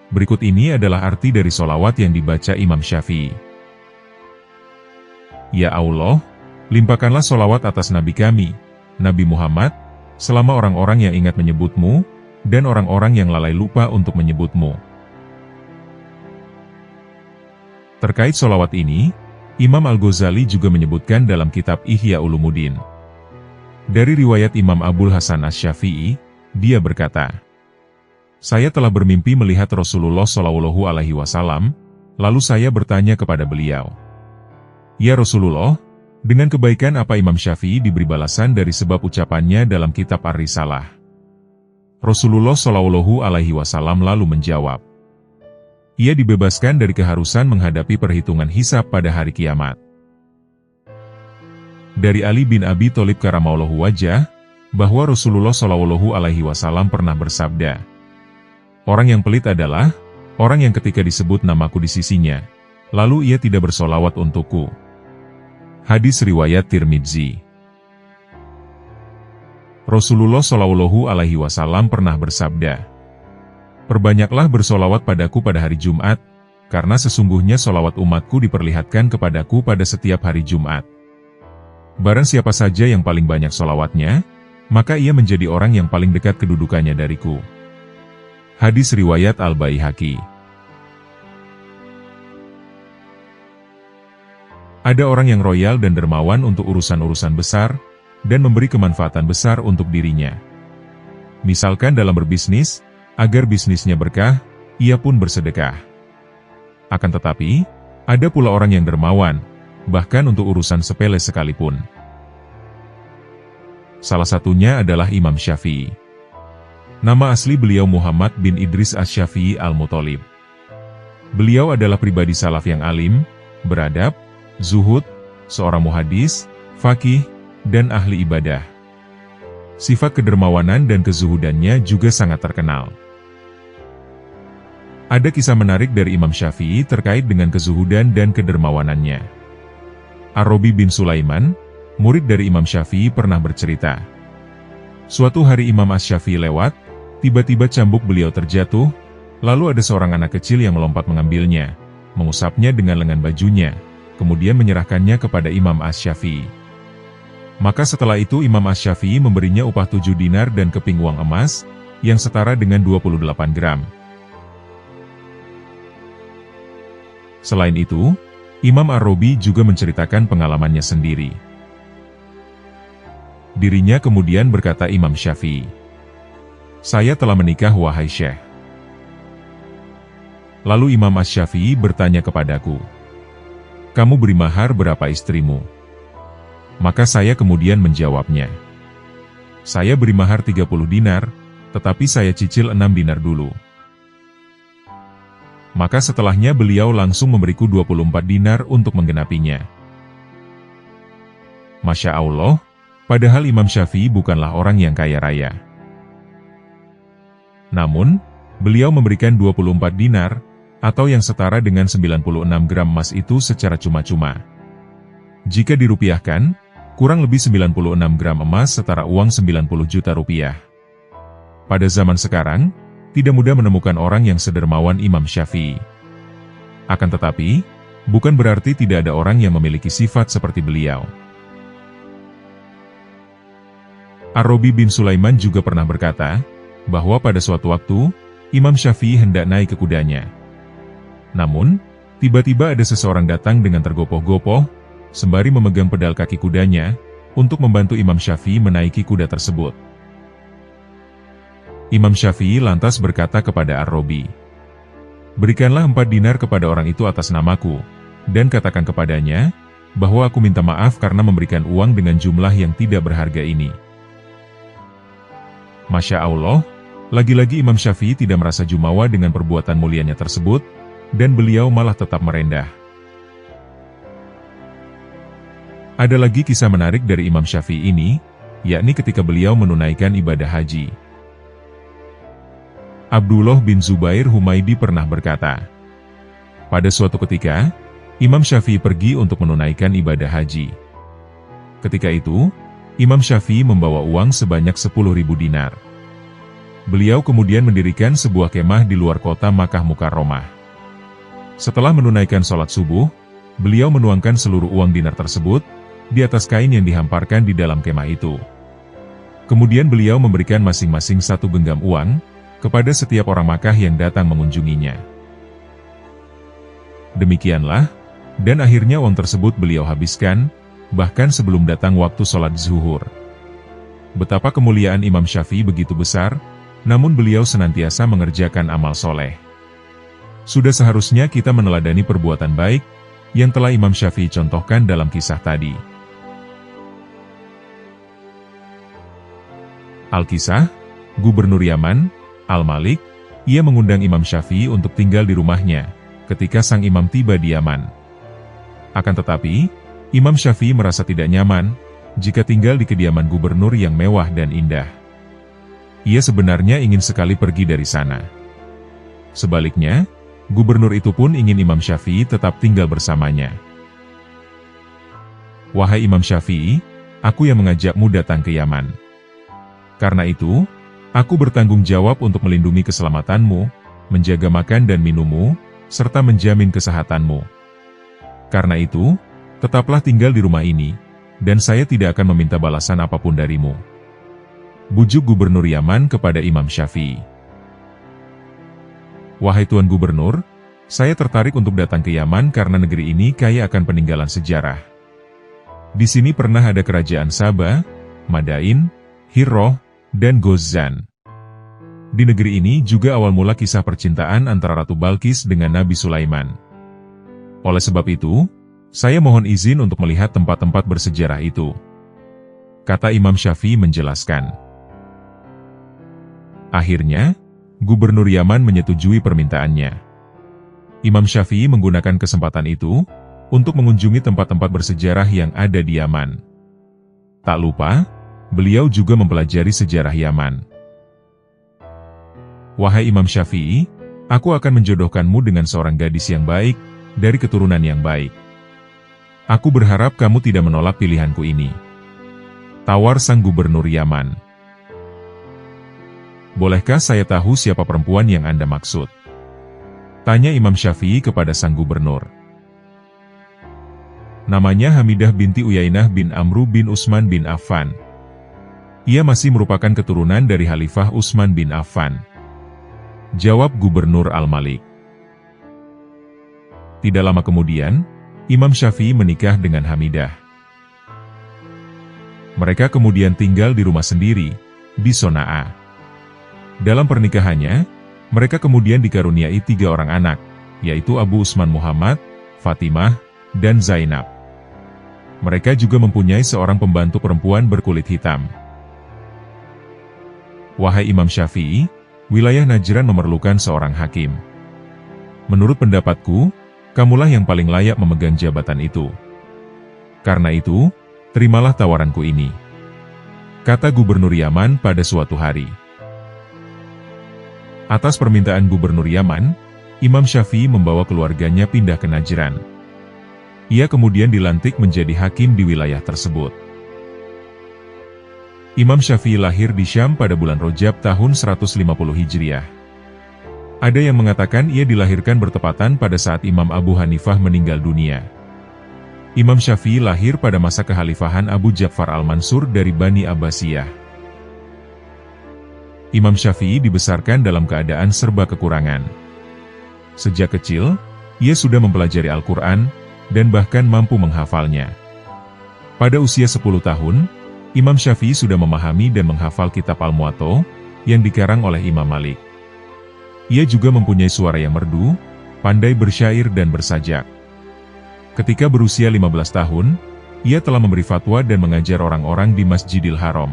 Berikut ini adalah arti dari solawat yang dibaca Imam Syafi'i. Ya Allah, limpahkanlah solawat atas Nabi kami, Nabi Muhammad, selama orang-orang yang ingat menyebut-Mu, dan orang-orang yang lalai lupa untuk menyebut-Mu. Terkait solawat ini, Imam Al-Ghazali juga menyebutkan dalam kitab Ihya Ulumuddin. Dari riwayat Imam Abul Hasan Asy-Syafi'i, dia berkata, "Saya telah bermimpi melihat Rasulullah Shallallahu Alaihi Wasallam, lalu saya bertanya kepada beliau, 'Ya Rasulullah, dengan kebaikan apa Imam Syafi'i diberi balasan dari sebab ucapannya dalam kitab Ar-Risalah?' Rasulullah Shallallahu Alaihi Wasallam lalu menjawab, 'Ia dibebaskan dari keharusan menghadapi perhitungan hisab pada hari kiamat.'" Dari Ali bin Abi Thalib karamallahu wajhah, bahwa Rasulullah Shallallahu Alaihi Wasallam pernah bersabda, "Orang yang pelit adalah orang yang ketika disebut namaku di sisinya, lalu ia tidak bersolawat untukku." Hadis riwayat Tirmidzi. Rasulullah Shallallahu Alaihi Wasallam pernah bersabda, "Perbanyaklah bersolawat padaku pada hari Jumat, karena sesungguhnya solawat umatku diperlihatkan kepadaku pada setiap hari Jumat. Barang siapa saja yang paling banyak solawatnya, maka ia menjadi orang yang paling dekat kedudukannya dariku." Hadis riwayat Al-Baihaqi. Ada orang yang royal dan dermawan untuk urusan-urusan besar, dan memberi kemanfaatan besar untuk dirinya. Misalkan dalam berbisnis, agar bisnisnya berkah, ia pun bersedekah. Akan tetapi, ada pula orang yang dermawan, bahkan untuk urusan sepele sekalipun. Salah satunya adalah Imam Syafi'i. Nama asli beliau Muhammad bin Idris Asy-Syafi'i Al-Muthalib. Beliau adalah pribadi salaf yang alim, beradab, zuhud, seorang muhadis, faqih, dan ahli ibadah. Sifat kedermawanan dan kezuhudannya juga sangat terkenal. Ada kisah menarik dari Imam Syafi'i terkait dengan kezuhudan dan kedermawanannya. Ar-Rabi bin Sulaiman, murid dari Imam Syafi'i pernah bercerita, suatu hari Imam Asy-Syafi'i lewat, tiba-tiba cambuk beliau terjatuh, lalu ada seorang anak kecil yang melompat mengambilnya, mengusapnya dengan lengan bajunya, kemudian menyerahkannya kepada Imam Asy-Syafi'i. Maka setelah itu Imam Asy-Syafi'i memberinya upah 7 dinar dan keping uang emas, yang setara dengan 28 gram. Selain itu, Imam Ar-Rabi juga menceritakan pengalamannya sendiri. Dirinya kemudian berkata Imam Syafi'i, "Saya telah menikah wahai Syekh." Lalu Imam Asy-Syafi'i bertanya kepadaku, "Kamu beri mahar berapa istrimu?" Maka saya kemudian menjawabnya, "Saya beri mahar 30 dinar, tetapi saya cicil 6 dinar dulu." Maka setelahnya beliau langsung memberiku 24 dinar untuk menggenapinya. Masya Allah, padahal Imam Syafi'i bukanlah orang yang kaya raya. Namun, beliau memberikan 24 dinar, atau yang setara dengan 96 gram emas itu secara cuma-cuma. Jika dirupiahkan, kurang lebih 96 gram emas setara uang 90 juta rupiah. Pada zaman sekarang, tidak mudah menemukan orang yang sedermawan Imam Syafi'i. Akan tetapi, bukan berarti tidak ada orang yang memiliki sifat seperti beliau. Ar-Rabi bin Sulaiman juga pernah berkata, bahwa pada suatu waktu, Imam Syafi'i hendak naik ke kudanya. Namun, tiba-tiba ada seseorang datang dengan tergopoh-gopoh, sembari memegang pedal kaki kudanya, untuk membantu Imam Syafi'i menaiki kuda tersebut. Imam Syafi'i lantas berkata kepada Ar-Robi, "Berikanlah 4 dinar kepada orang itu atas namaku, dan katakan kepadanya, bahwa aku minta maaf karena memberikan uang dengan jumlah yang tidak berharga ini." Masya Allah, lagi-lagi Imam Syafi'i tidak merasa jumawa dengan perbuatan mulianya tersebut, dan beliau malah tetap merendah. Ada lagi kisah menarik dari Imam Syafi'i ini, yakni ketika beliau menunaikan ibadah haji. Abdullah bin Zubair Humaidi pernah berkata, pada suatu ketika, Imam Syafi'i pergi untuk menunaikan ibadah haji. Ketika itu, Imam Syafi'i membawa uang sebanyak 10.000 dinar. Beliau kemudian mendirikan sebuah kemah di luar kota Makkah Mukarramah. Setelah menunaikan sholat subuh, beliau menuangkan seluruh uang dinar tersebut di atas kain yang dihamparkan di dalam kemah itu. Kemudian beliau memberikan masing-masing 1 genggam uang kepada setiap orang Makkah yang datang mengunjunginya. Demikianlah, dan akhirnya uang tersebut beliau habiskan, bahkan sebelum datang waktu sholat zuhur. Betapa kemuliaan Imam Syafi'i begitu besar, namun beliau senantiasa mengerjakan amal soleh. Sudah seharusnya kita meneladani perbuatan baik yang telah Imam Syafi'i contohkan dalam kisah tadi. Al-Kisah, Gubernur Yaman, Al-Malik, ia mengundang Imam Syafi'i untuk tinggal di rumahnya, ketika sang imam tiba di Yaman. Akan tetapi, Imam Syafi'i merasa tidak nyaman, jika tinggal di kediaman gubernur yang mewah dan indah. Ia sebenarnya ingin sekali pergi dari sana. Sebaliknya, gubernur itu pun ingin Imam Syafi'i tetap tinggal bersamanya. "Wahai Imam Syafi'i, aku yang mengajakmu datang ke Yaman. Karena itu, aku bertanggung jawab untuk melindungi keselamatanmu, menjaga makan dan minummu, serta menjamin kesehatanmu. Karena itu, tetaplah tinggal di rumah ini, dan saya tidak akan meminta balasan apapun darimu." Bujuk Gubernur Yaman kepada Imam Syafi'i. "Wahai Tuan Gubernur, saya tertarik untuk datang ke Yaman karena negeri ini kaya akan peninggalan sejarah. Di sini pernah ada kerajaan Saba, Madain, Hirroh, dan Ghazan. Di negeri ini juga awal mula kisah percintaan antara Ratu Balkis dengan Nabi Sulaiman. Oleh sebab itu, saya mohon izin untuk melihat tempat-tempat bersejarah itu," kata Imam Syafi'i menjelaskan. Akhirnya, Gubernur Yaman menyetujui permintaannya. Imam Syafi'i menggunakan kesempatan itu untuk mengunjungi tempat-tempat bersejarah yang ada di Yaman. Tak lupa, beliau juga mempelajari sejarah Yaman. "Wahai Imam Syafi'i, aku akan menjodohkanmu dengan seorang gadis yang baik, dari keturunan yang baik. Aku berharap kamu tidak menolak pilihanku ini," tawar sang Gubernur Yaman. "Bolehkah saya tahu siapa perempuan yang Anda maksud?" tanya Imam Syafi'i kepada sang gubernur. "Namanya Hamidah binti Uyainah bin Amru bin Utsman bin Affan. Ia masih merupakan keturunan dari Khalifah Utsman bin Affan," jawab Gubernur Al-Malik. Tidak lama kemudian, Imam Syafi'i menikah dengan Hamidah. Mereka kemudian tinggal di rumah sendiri, di Sona'a. Dalam pernikahannya, mereka kemudian dikaruniai 3 orang anak, yaitu Abu Utsman Muhammad, Fatimah, dan Zainab. Mereka juga mempunyai seorang pembantu perempuan berkulit hitam. "Wahai Imam Syafi'i, wilayah Najran memerlukan seorang hakim. Menurut pendapatku, kamulah yang paling layak memegang jabatan itu. Karena itu, terimalah tawaranku ini," kata Gubernur Yaman pada suatu hari. Atas permintaan Gubernur Yaman, Imam Syafi'i membawa keluarganya pindah ke Najran. Ia kemudian dilantik menjadi hakim di wilayah tersebut. Imam Syafi'i lahir di Syam pada bulan Rajab tahun 150 Hijriah. Ada yang mengatakan ia dilahirkan bertepatan pada saat Imam Abu Hanifah meninggal dunia. Imam Syafi'i lahir pada masa kekhalifahan Abu Ja'far Al-Mansur dari Bani Abbasiyah. Imam Syafi'i dibesarkan dalam keadaan serba kekurangan. Sejak kecil, ia sudah mempelajari Al-Quran, dan bahkan mampu menghafalnya. Pada usia 10 tahun, Imam Syafi'i sudah memahami dan menghafal kitab Al-Muwatta, yang dikarang oleh Imam Malik. Ia juga mempunyai suara yang merdu, pandai bersyair dan bersajak. Ketika berusia 15 tahun, ia telah memberi fatwa dan mengajar orang-orang di Masjidil Haram.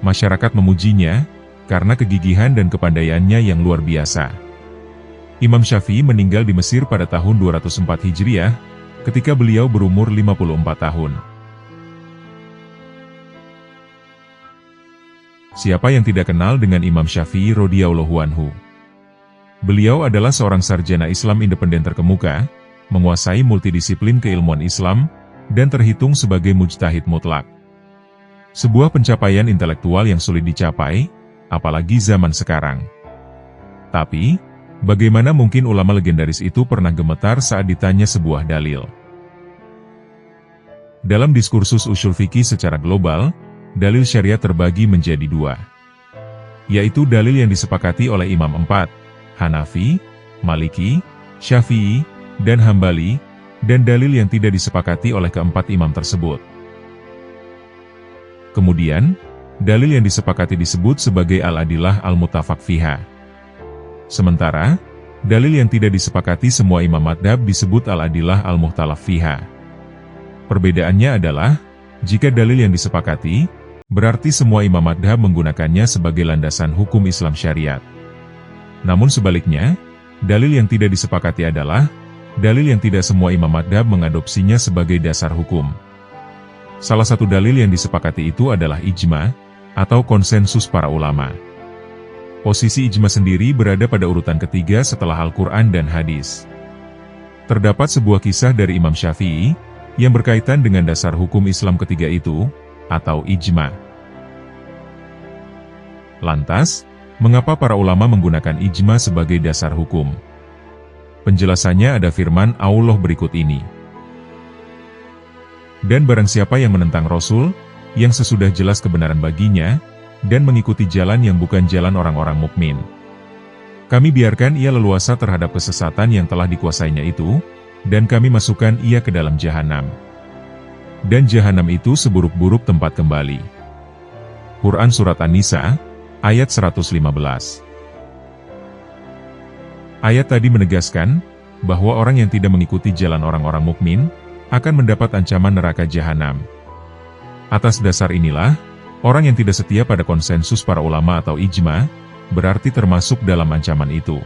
Masyarakat memujinya, karena kegigihan dan kepandaiannya yang luar biasa. Imam Syafi'i meninggal di Mesir pada tahun 204 Hijriah, ketika beliau berumur 54 tahun. Siapa yang tidak kenal dengan Imam Syafi'i radhiyallahu anhu? Beliau adalah seorang sarjana Islam independen terkemuka, menguasai multidisiplin keilmuan Islam, dan terhitung sebagai mujtahid mutlak. Sebuah pencapaian intelektual yang sulit dicapai, apalagi zaman sekarang. Tapi, bagaimana mungkin ulama legendaris itu pernah gemetar saat ditanya sebuah dalil? Dalam diskursus ushul fikih secara global, dalil syariat terbagi menjadi dua. Yaitu dalil yang disepakati oleh Imam 4, Hanafi, Maliki, Syafi'i, dan Hambali, dan dalil yang tidak disepakati oleh keempat imam tersebut. Kemudian, dalil yang disepakati disebut sebagai al-adillah al-muttafaq fiha. Sementara, dalil yang tidak disepakati semua imam madhab disebut al-adillah al-mukhtalaf fiha. Perbedaannya adalah, jika dalil yang disepakati, berarti semua imam madhab menggunakannya sebagai landasan hukum Islam syariat. Namun sebaliknya, dalil yang tidak disepakati adalah, dalil yang tidak semua imam madhab mengadopsinya sebagai dasar hukum. Salah satu dalil yang disepakati itu adalah ijma, atau konsensus para ulama. Posisi ijma sendiri berada pada urutan ketiga setelah Al-Quran dan hadis. Terdapat sebuah kisah dari Imam Syafi'i, yang berkaitan dengan dasar hukum Islam ketiga itu, atau ijma. Lantas, mengapa para ulama menggunakan ijma sebagai dasar hukum? Penjelasannya ada firman Allah berikut ini. Dan barang siapa yang menentang Rasul, yang sesudah jelas kebenaran baginya, dan mengikuti jalan yang bukan jalan orang-orang mukmin, kami biarkan ia leluasa terhadap kesesatan yang telah dikuasainya itu, dan kami masukkan ia ke dalam jahanam. Dan jahanam itu seburuk-buruk tempat kembali. Quran Surat An-Nisa, ayat 115. Ayat tadi menegaskan, bahwa orang yang tidak mengikuti jalan orang-orang mukmin, akan mendapat ancaman neraka jahanam. Atas dasar inilah, orang yang tidak setia pada konsensus para ulama atau ijma, berarti termasuk dalam ancaman itu.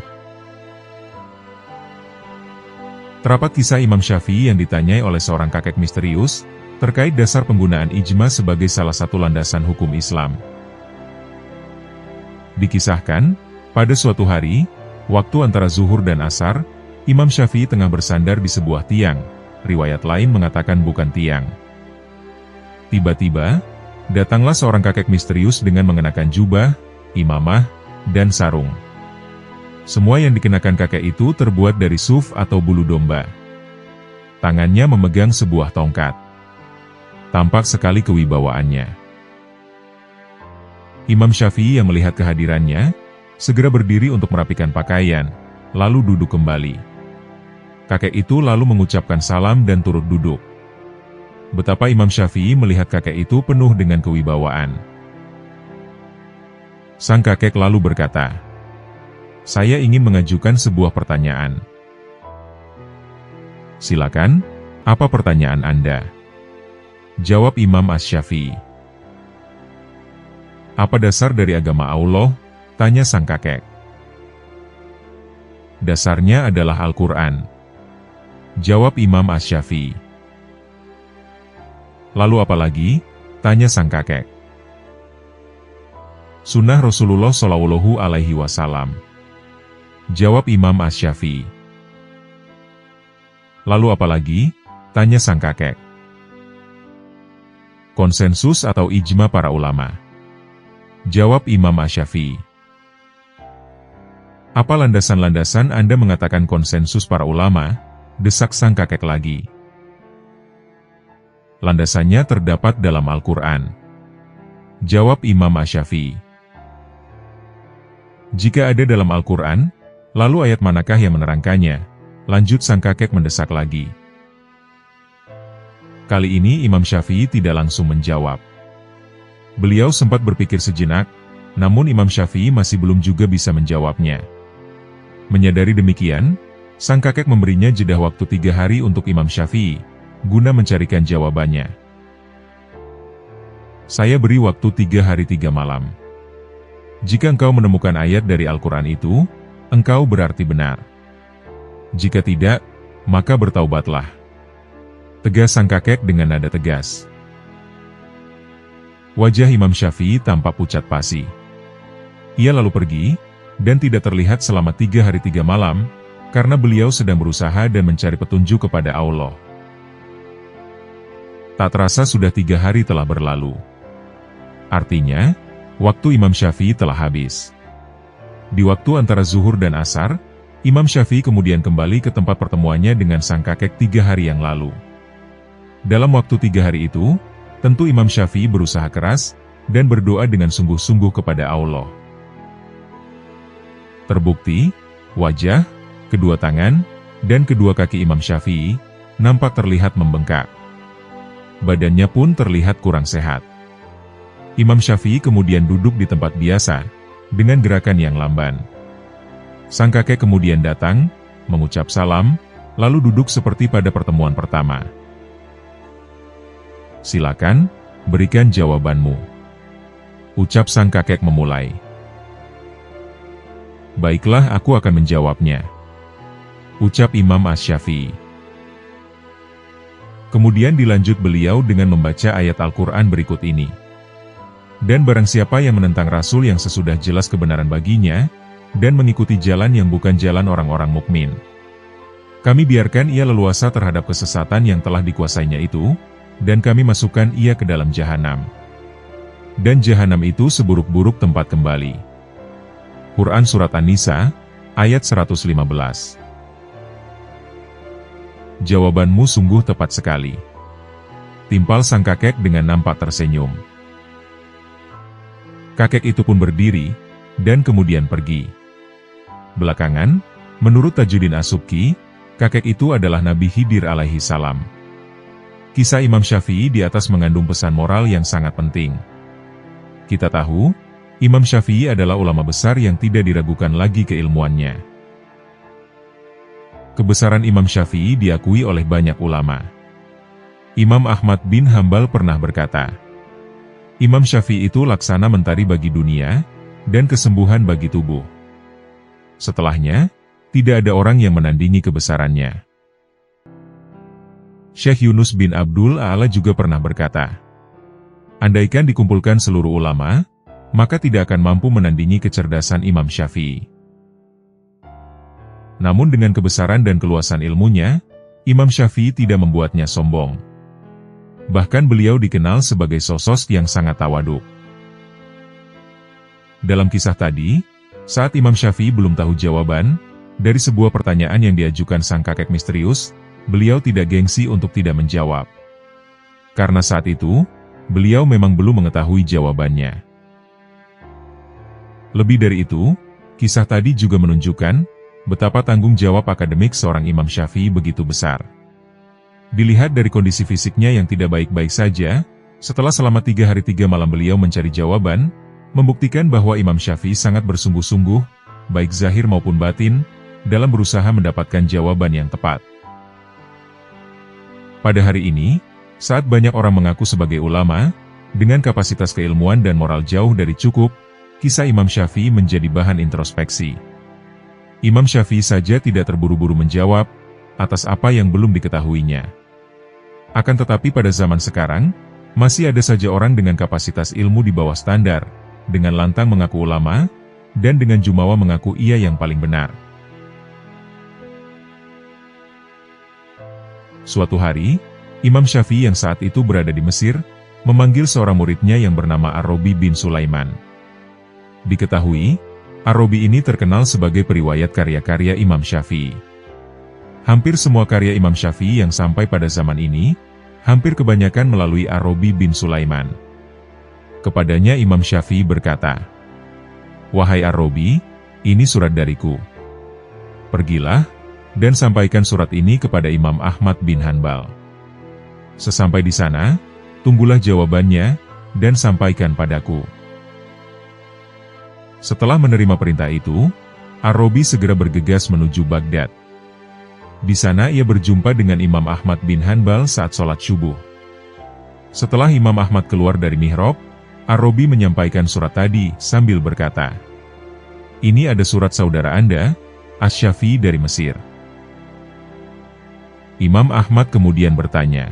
Terdapat kisah Imam Syafi'i yang ditanyai oleh seorang kakek misterius, terkait dasar penggunaan ijma sebagai salah satu landasan hukum Islam. Dikisahkan, pada suatu hari, waktu antara zuhur dan asar, Imam Syafi'i tengah bersandar di sebuah tiang. Riwayat lain mengatakan bukan tiang. Tiba-tiba, datanglah seorang kakek misterius dengan mengenakan jubah, imamah, dan sarung. Semua yang dikenakan kakek itu terbuat dari suf atau bulu domba. Tangannya memegang sebuah tongkat. Tampak sekali kewibawaannya. Imam Syafi'i yang melihat kehadirannya, segera berdiri untuk merapikan pakaian, lalu duduk kembali. Kakek itu lalu mengucapkan salam dan turut duduk. Betapa Imam Syafi'i melihat kakek itu penuh dengan kewibawaan. Sang kakek lalu berkata, "Saya ingin mengajukan sebuah pertanyaan." "Silakan, apa pertanyaan Anda?" jawab Imam Asy-Syafi'i. "Apa dasar dari agama Allah?" tanya sang kakek. "Dasarnya adalah Al-Quran," jawab Imam Asy-Syafi'i. "Lalu apa lagi?" tanya sang kakek. "Sunnah Rasulullah Shallallahu Alaihi Wasallam," jawab Imam Asy-Syafi'i. "Lalu apa lagi?" tanya sang kakek. "Konsensus atau ijma para ulama," jawab Imam Asy-Syafi'i. "Apa landasan-landasan Anda mengatakan konsensus para ulama?" desak sang kakek lagi. "Landasannya terdapat dalam Al-Quran," jawab Imam Asy-Syafi'i. Jika ada dalam Al-Quran, lalu ayat manakah yang menerangkannya? Lanjut sang kakek mendesak lagi. Kali ini Imam Syafi'i tidak langsung menjawab. Beliau sempat berpikir sejenak, namun Imam Syafi'i masih belum juga bisa menjawabnya. Menyadari demikian, sang kakek memberinya jeda waktu 3 hari untuk Imam Syafi'i, guna mencarikan jawabannya. Saya beri waktu 3 hari 3 malam. Jika engkau menemukan ayat dari Al-Quran itu, engkau berarti benar. Jika tidak, maka bertaubatlah. Tegas sang kakek dengan nada tegas. Wajah Imam Syafi'i tampak pucat pasi. Ia lalu pergi, dan tidak terlihat selama 3 hari 3 malam, karena beliau sedang berusaha dan mencari petunjuk kepada Allah. Tak terasa sudah 3 hari telah berlalu. Artinya, waktu Imam Syafi'i telah habis. Di waktu antara zuhur dan asar, Imam Syafi'i kemudian kembali ke tempat pertemuannya dengan sang kakek 3 hari yang lalu. Dalam waktu 3 hari itu, tentu Imam Syafi'i berusaha keras, dan berdoa dengan sungguh-sungguh kepada Allah. Terbukti, wajah, kedua tangan, dan kedua kaki Imam Syafi'i nampak terlihat membengkak. Badannya pun terlihat kurang sehat. Imam Syafi'i kemudian duduk di tempat biasa, dengan gerakan yang lamban. Sang kakek kemudian datang, mengucap salam, lalu duduk seperti pada pertemuan pertama. Silakan, berikan jawabanmu. Ucap sang kakek memulai. Baiklah, aku akan menjawabnya. Ucap Imam Asy-Syafi'i. Kemudian dilanjut beliau dengan membaca ayat Al-Quran berikut ini. Dan barang siapa yang menentang Rasul yang sesudah jelas kebenaran baginya, dan mengikuti jalan yang bukan jalan orang-orang mukmin, kami biarkan ia leluasa terhadap kesesatan yang telah dikuasainya itu, dan kami masukkan ia ke dalam jahanam. Dan jahanam itu seburuk-buruk tempat kembali. Quran Surat An-Nisa, ayat 115. Jawabanmu sungguh tepat sekali. Timpal sang kakek dengan nampak tersenyum. Kakek itu pun berdiri, dan kemudian pergi. Belakangan, menurut Tajuddin As-Subki, kakek itu adalah Nabi Khidir alaihi salam. Kisah Imam Syafi'i di atas mengandung pesan moral yang sangat penting. Kita tahu, Imam Syafi'i adalah ulama besar yang tidak diragukan lagi keilmuannya. Kebesaran Imam Syafi'i diakui oleh banyak ulama. Imam Ahmad bin Hambal pernah berkata, Imam Syafi'i itu laksana mentari bagi dunia, dan kesembuhan bagi tubuh. Setelahnya, tidak ada orang yang menandingi kebesarannya. Syekh Yunus bin Abdul A'la juga pernah berkata, andaikan dikumpulkan seluruh ulama, maka tidak akan mampu menandingi kecerdasan Imam Syafi'i. Namun dengan kebesaran dan keluasan ilmunya, Imam Syafi'i tidak membuatnya sombong. Bahkan beliau dikenal sebagai sosok yang sangat tawaduk. Dalam kisah tadi, saat Imam Syafi'i belum tahu jawaban, dari sebuah pertanyaan yang diajukan sang kakek misterius, beliau tidak gengsi untuk tidak menjawab. Karena saat itu, beliau memang belum mengetahui jawabannya. Lebih dari itu, kisah tadi juga menunjukkan betapa tanggung jawab akademik seorang Imam Syafi'i begitu besar. Dilihat dari kondisi fisiknya yang tidak baik-baik saja, setelah selama 3 hari 3 malam beliau mencari jawaban, membuktikan bahwa Imam Syafi'i sangat bersungguh-sungguh, baik zahir maupun batin, dalam berusaha mendapatkan jawaban yang tepat. Pada hari ini, saat banyak orang mengaku sebagai ulama, dengan kapasitas keilmuan dan moral jauh dari cukup, kisah Imam Syafi'i menjadi bahan introspeksi. Imam Syafi'i saja tidak terburu-buru menjawab atas apa yang belum diketahuinya. Akan tetapi pada zaman sekarang, masih ada saja orang dengan kapasitas ilmu di bawah standar, dengan lantang mengaku ulama, dan dengan jumawa mengaku ia yang paling benar. Suatu hari, Imam Syafi'i yang saat itu berada di Mesir, memanggil seorang muridnya yang bernama Ar-Rabi bin Sulaiman. Diketahui, Ar-Rabi ini terkenal sebagai periwayat karya-karya Imam Syafi'i. Hampir semua karya Imam Syafi'i yang sampai pada zaman ini, hampir kebanyakan melalui Ar-Rabi bin Sulaiman. Kepadanya Imam Syafi'i berkata, "Wahai Ar-Rabi, Ini surat dariku. Pergilah, dan sampaikan surat ini kepada Imam Ahmad bin Hanbal. Sesampai di sana, tunggulah jawabannya, dan sampaikan padaku. Setelah menerima perintah itu, Ar-Rabi segera bergegas menuju Baghdad. Di sana ia berjumpa dengan Imam Ahmad bin Hanbal saat sholat subuh. Setelah Imam Ahmad keluar dari mihrab, Ar-Rabi menyampaikan surat tadi sambil berkata, "Ini ada surat saudara Anda, Asy-Syafi'i dari Mesir." Imam Ahmad kemudian bertanya,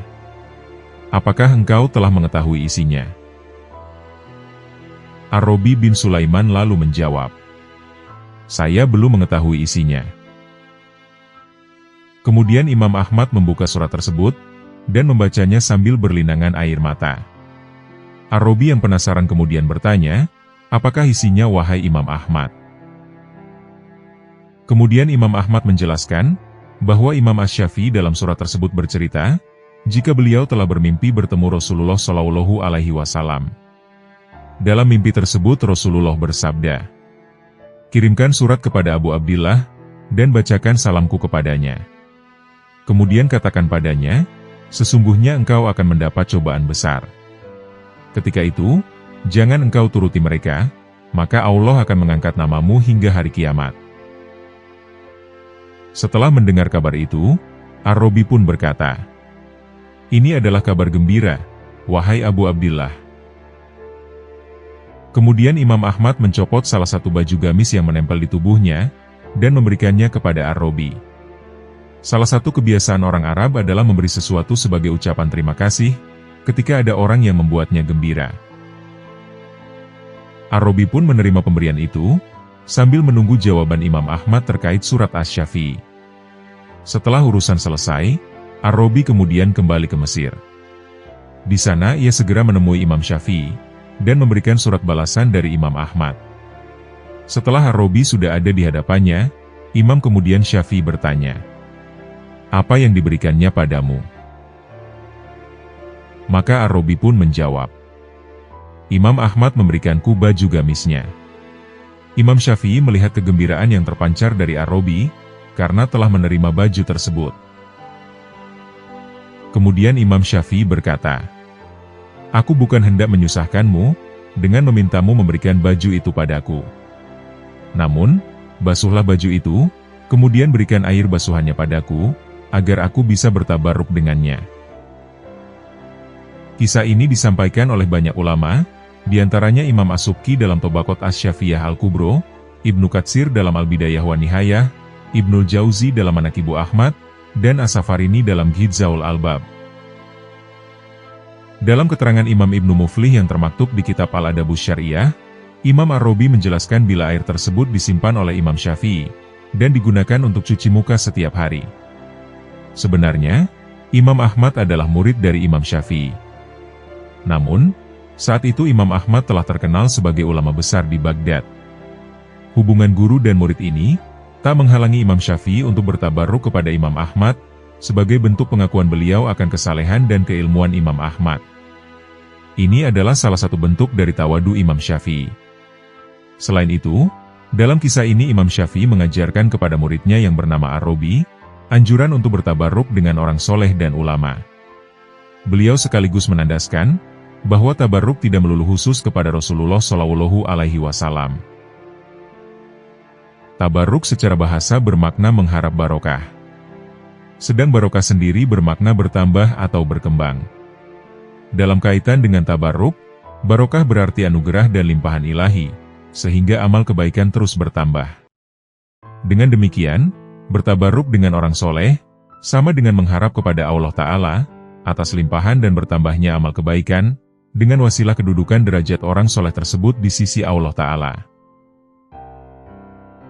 "Apakah engkau telah mengetahui isinya?" Ar-Rabi bin Sulaiman lalu menjawab, "Saya belum mengetahui isinya." Kemudian Imam Ahmad membuka surat tersebut, dan membacanya sambil berlinangan air mata. Ar-Rabi yang penasaran kemudian bertanya, "Apakah isinya wahai Imam Ahmad?" Kemudian Imam Ahmad menjelaskan, bahwa Imam Asy-Syafi'i dalam surat tersebut bercerita, jika beliau telah bermimpi bertemu Rasulullah Shallallahu Alaihi Wasallam. Dalam mimpi tersebut Rasulullah bersabda, "Kirimkan surat kepada Abu Abdillah, dan bacakan salamku kepadanya. Kemudian katakan padanya, sesungguhnya engkau akan mendapat cobaan besar. Ketika itu, jangan engkau turuti mereka, maka Allah akan mengangkat namamu hingga hari kiamat." Setelah mendengar kabar itu, Ar-Rabi pun berkata, "Ini adalah kabar gembira, wahai Abu Abdillah." Kemudian Imam Ahmad mencopot salah satu baju gamis yang menempel di tubuhnya, dan memberikannya kepada Ar-Rabi. Salah satu kebiasaan orang Arab adalah memberi sesuatu sebagai ucapan terima kasih, ketika ada orang yang membuatnya gembira. Ar-Rabi pun menerima pemberian itu, sambil menunggu jawaban Imam Ahmad terkait surat Asy-Syafi'i. Setelah urusan selesai, Ar-Rabi kemudian kembali ke Mesir. Di sana ia segera menemui Imam Syafi'i, dan memberikan surat balasan dari Imam Ahmad. Setelah Ar-Rabi sudah ada di hadapannya, Imam kemudian Syafi'i bertanya, "Apa yang diberikannya padamu?" Maka Ar-Rabi pun menjawab, "Imam Ahmad memberikanku baju gamisnya." Imam Syafi'i melihat kegembiraan yang terpancar dari Ar-Rabi, karena telah menerima baju tersebut. Kemudian Imam Syafi'i berkata, "Aku bukan hendak menyusahkanmu, dengan memintamu memberikan baju itu padaku. Namun, basuhlah baju itu, kemudian berikan air basuhannya padaku, agar aku bisa bertabarruk dengannya." Kisah ini disampaikan oleh banyak ulama, di antaranya Imam As-Subki dalam Tabaqat Asy-Syafi'iyah Al-Kubro, Ibnu Katsir dalam Al-Bidayah wa Nihayah, Ibnul Jauzi dalam Manaqibu Ahmad, dan As-Safarini dalam Ghidzaul Albab. Dalam keterangan Imam Ibnu Muflih yang termaktub di kitab Al-Adabus Syariah, Imam Ar-Rabi menjelaskan bila air tersebut disimpan oleh Imam Syafi'i, dan digunakan untuk cuci muka setiap hari. Sebenarnya, Imam Ahmad adalah murid dari Imam Syafi'i. Namun, saat itu Imam Ahmad telah terkenal sebagai ulama besar di Baghdad. Hubungan guru dan murid ini tak menghalangi Imam Syafi'i untuk bertabarruk kepada Imam Ahmad, sebagai bentuk pengakuan beliau akan kesalehan dan keilmuan Imam Ahmad. Ini adalah salah satu bentuk dari tawadu Imam Syafi'i. Selain itu, dalam kisah ini Imam Syafi'i mengajarkan kepada muridnya yang bernama Ar-Rabi, anjuran untuk bertabarruk dengan orang soleh dan ulama. Beliau sekaligus menandaskan, bahwa tabarruk tidak melulu khusus kepada Rasulullah Shallallahu Alaihi Wasallam. Tabarruk secara bahasa bermakna mengharap barokah. Sedang barokah sendiri bermakna bertambah atau berkembang. Dalam kaitan dengan tabarruk, barokah berarti anugerah dan limpahan ilahi, sehingga amal kebaikan terus bertambah. Dengan demikian, bertabarruk dengan orang soleh, sama dengan mengharap kepada Allah Ta'ala, atas limpahan dan bertambahnya amal kebaikan, dengan wasilah kedudukan derajat orang soleh tersebut di sisi Allah Ta'ala.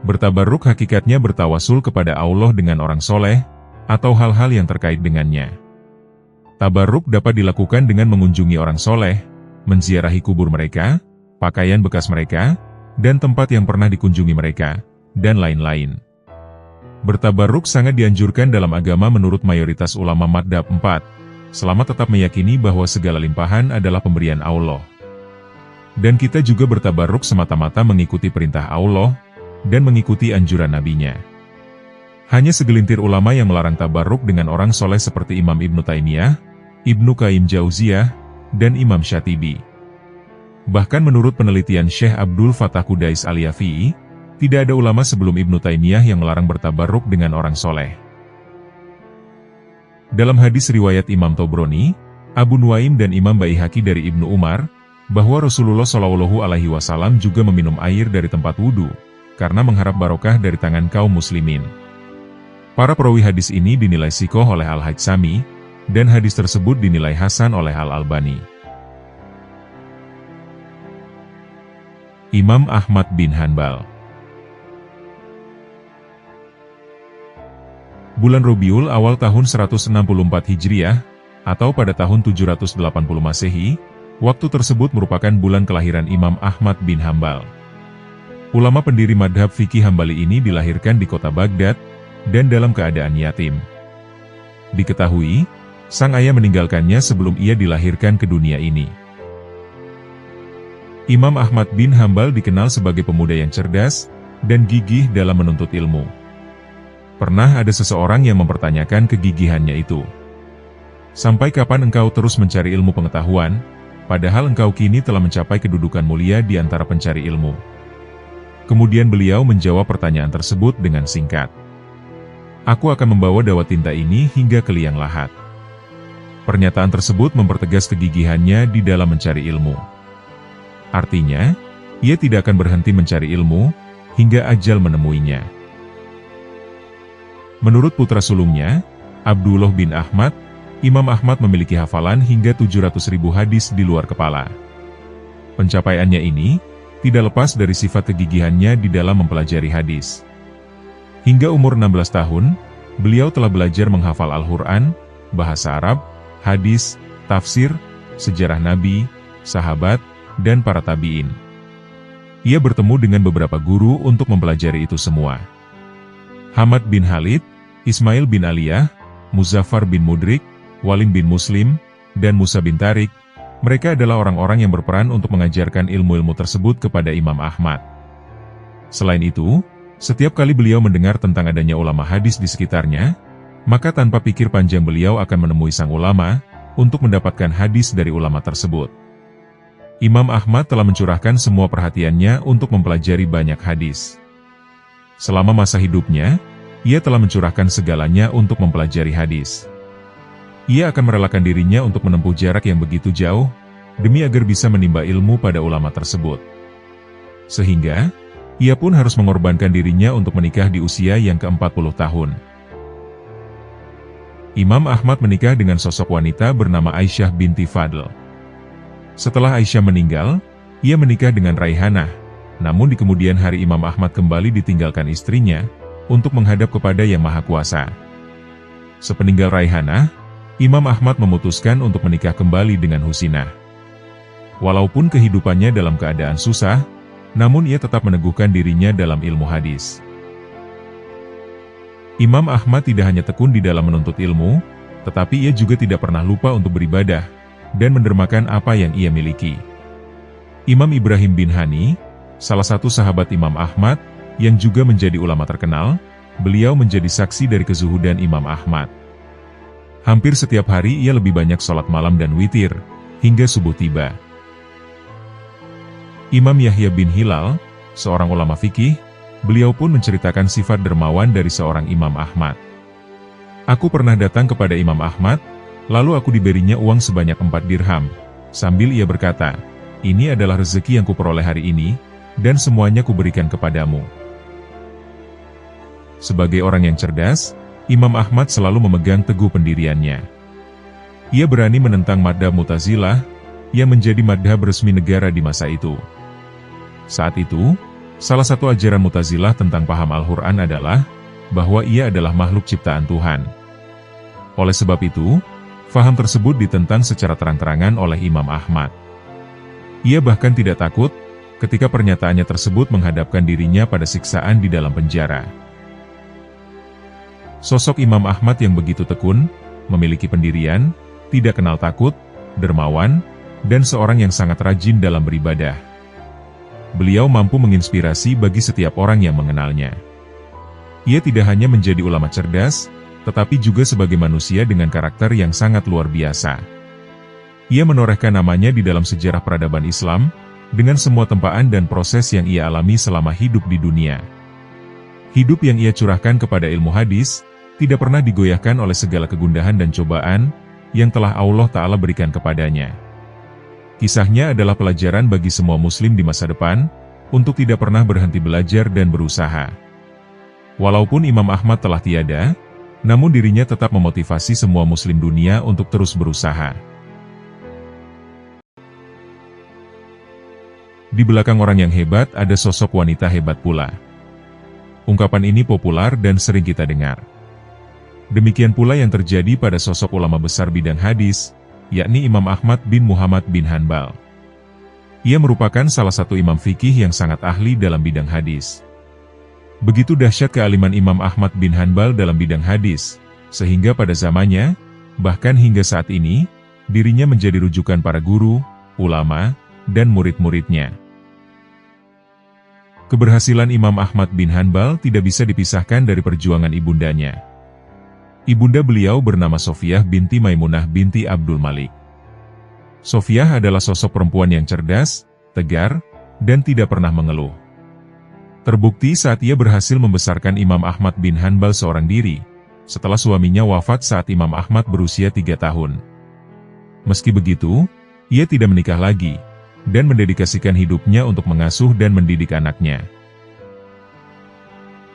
Bertabarruk hakikatnya bertawasul kepada Allah dengan orang soleh, atau hal-hal yang terkait dengannya. Tabarruk dapat dilakukan dengan mengunjungi orang soleh, menziarahi kubur mereka, pakaian bekas mereka, dan tempat yang pernah dikunjungi mereka, dan lain-lain. Bertabarruk sangat dianjurkan dalam agama menurut mayoritas ulama Madzhab 4, selama tetap meyakini bahwa segala limpahan adalah pemberian Allah. Dan kita juga bertabarruk semata-mata mengikuti perintah Allah, dan mengikuti anjuran nabinya. Hanya segelintir ulama yang melarang tabarruk dengan orang soleh seperti Imam Ibnu Taimiyah, Ibnu Qayyim Jauziyah, dan Imam Syatibi. Bahkan menurut penelitian Syekh Abdul Fattah Qudais Al-Yafi'i, tidak ada ulama sebelum Ibnu Taimiyah yang melarang bertabarruk dengan orang soleh. Dalam hadis riwayat Imam Tobroni, Abu Nuaim dan Imam Baihaqi dari Ibnu Umar, bahwa Rasulullah SAW juga meminum air dari tempat wudhu, karena mengharap barokah dari tangan kaum muslimin. Para perawi hadis ini dinilai sikoh oleh Al-Haytsami, dan hadis tersebut dinilai hasan oleh Al-Albani. Imam Ahmad bin Hanbal. Bulan Rabiul Awal tahun 164 Hijriah, atau pada tahun 780 Masehi, waktu tersebut merupakan bulan kelahiran Imam Ahmad bin Hanbal. Ulama pendiri madhab fikih Hambali ini dilahirkan di kota Baghdad, dan dalam keadaan yatim. Diketahui, sang ayah meninggalkannya sebelum ia dilahirkan ke dunia ini. Imam Ahmad bin Hanbal dikenal sebagai pemuda yang cerdas, dan gigih dalam menuntut ilmu. Pernah ada seseorang yang mempertanyakan kegigihannya itu. Sampai kapan engkau terus mencari ilmu pengetahuan, padahal engkau kini telah mencapai kedudukan mulia di antara pencari ilmu? Kemudian beliau menjawab pertanyaan tersebut dengan singkat. Aku akan membawa dawat tinta ini hingga ke liang lahat. Pernyataan tersebut mempertegas kegigihannya di dalam mencari ilmu. Artinya, ia tidak akan berhenti mencari ilmu, hingga ajal menemuinya. Menurut putra sulungnya, Abdullah bin Ahmad, Imam Ahmad memiliki hafalan hingga 700.000 hadis di luar kepala. Pencapaiannya ini tidak lepas dari sifat kegigihannya di dalam mempelajari hadis. Hingga umur 16 tahun, beliau telah belajar menghafal Al-Quran, bahasa Arab, hadis, tafsir, sejarah Nabi, sahabat, dan para tabi'in. Ia bertemu dengan beberapa guru untuk mempelajari itu semua. Hamad bin Khalid, Ismail bin Aliyah, Muzaffar bin Mudrik, Walim bin Muslim, dan Musa bin Tarik. Mereka adalah orang-orang yang berperan untuk mengajarkan ilmu-ilmu tersebut kepada Imam Ahmad. Selain itu, setiap kali beliau mendengar tentang adanya ulama hadis di sekitarnya, maka tanpa pikir panjang beliau akan menemui sang ulama, untuk mendapatkan hadis dari ulama tersebut. Imam Ahmad telah mencurahkan semua perhatiannya untuk mempelajari banyak hadis. Selama masa hidupnya, ia telah mencurahkan segalanya untuk mempelajari hadis. Ia akan merelakan dirinya untuk menempuh jarak yang begitu jauh, demi agar bisa menimba ilmu pada ulama tersebut. Sehingga, ia pun harus mengorbankan dirinya untuk menikah di usia yang ke-40 tahun. Imam Ahmad menikah dengan sosok wanita bernama Aisyah binti Fadl. Setelah Aisyah meninggal, ia menikah dengan Raihanah, namun di kemudian hari Imam Ahmad kembali ditinggalkan istrinya, untuk menghadap kepada Yang Maha Kuasa. Sepeninggal Raihanah, Imam Ahmad memutuskan untuk menikah kembali dengan Husinah. Walaupun kehidupannya dalam keadaan susah, namun ia tetap meneguhkan dirinya dalam ilmu hadis. Imam Ahmad tidak hanya tekun di dalam menuntut ilmu, tetapi ia juga tidak pernah lupa untuk beribadah, dan mendermakan apa yang ia miliki. Imam Ibrahim bin Hani, salah satu sahabat Imam Ahmad, yang juga menjadi ulama terkenal, beliau menjadi saksi dari kezuhudan Imam Ahmad. Hampir setiap hari ia lebih banyak sholat malam dan witir, hingga subuh tiba. Imam Yahya bin Hilal, seorang ulama fikih, beliau pun menceritakan sifat dermawan dari seorang Imam Ahmad. Aku pernah datang kepada Imam Ahmad, lalu aku diberinya uang sebanyak 4 dirham, sambil ia berkata, ini adalah rezeki yang kuperoleh hari ini, dan semuanya kuberikan kepadamu. Sebagai orang yang cerdas, Imam Ahmad selalu memegang teguh pendiriannya. Ia berani menentang madhab Mu'tazilah, yang menjadi madhab resmi negara di masa itu. Saat itu, salah satu ajaran Mu'tazilah tentang paham Al-Quran adalah, bahwa ia adalah makhluk ciptaan Tuhan. Oleh sebab itu, faham tersebut ditentang secara terang-terangan oleh Imam Ahmad. Ia bahkan tidak takut, ketika pernyataannya tersebut menghadapkan dirinya pada siksaan di dalam penjara. Sosok Imam Ahmad yang begitu tekun, memiliki pendirian, tidak kenal takut, dermawan, dan seorang yang sangat rajin dalam beribadah. beliau mampu menginspirasi bagi setiap orang yang mengenalnya. Ia tidak hanya menjadi ulama cerdas, tetapi juga sebagai manusia dengan karakter yang sangat luar biasa. Ia menorehkan namanya di dalam sejarah peradaban Islam, dengan semua tempaan dan proses yang ia alami selama hidup di dunia. Hidup yang ia curahkan kepada ilmu hadis, tidak pernah digoyahkan oleh segala kegundahan dan cobaan, yang telah Allah Ta'ala berikan kepadanya. Kisahnya adalah pelajaran bagi semua muslim di masa depan, untuk tidak pernah berhenti belajar dan berusaha. Walaupun Imam Ahmad telah tiada, namun dirinya tetap memotivasi semua muslim dunia untuk terus berusaha. Di belakang orang yang hebat ada sosok wanita hebat pula. Ungkapan ini populer dan sering kita dengar. Demikian pula yang terjadi pada sosok ulama besar bidang hadis, yakni Imam Ahmad bin Muhammad bin Hanbal. Ia merupakan salah satu imam fikih yang sangat ahli dalam bidang hadis. Begitu dahsyat kealiman Imam Ahmad bin Hanbal dalam bidang hadis, sehingga pada zamannya, bahkan hingga saat ini, dirinya menjadi rujukan para guru, ulama, dan murid-muridnya. Keberhasilan Imam Ahmad bin Hanbal tidak bisa dipisahkan dari perjuangan ibundanya. Ibunda beliau bernama Sofiyah binti Maimunah binti Abdul Malik. Sofiyah adalah sosok perempuan yang cerdas, tegar, dan tidak pernah mengeluh. Terbukti saat ia berhasil membesarkan Imam Ahmad bin Hanbal seorang diri, setelah suaminya wafat saat Imam Ahmad berusia 3 tahun. Meski begitu, ia tidak menikah lagi, dan mendedikasikan hidupnya untuk mengasuh dan mendidik anaknya.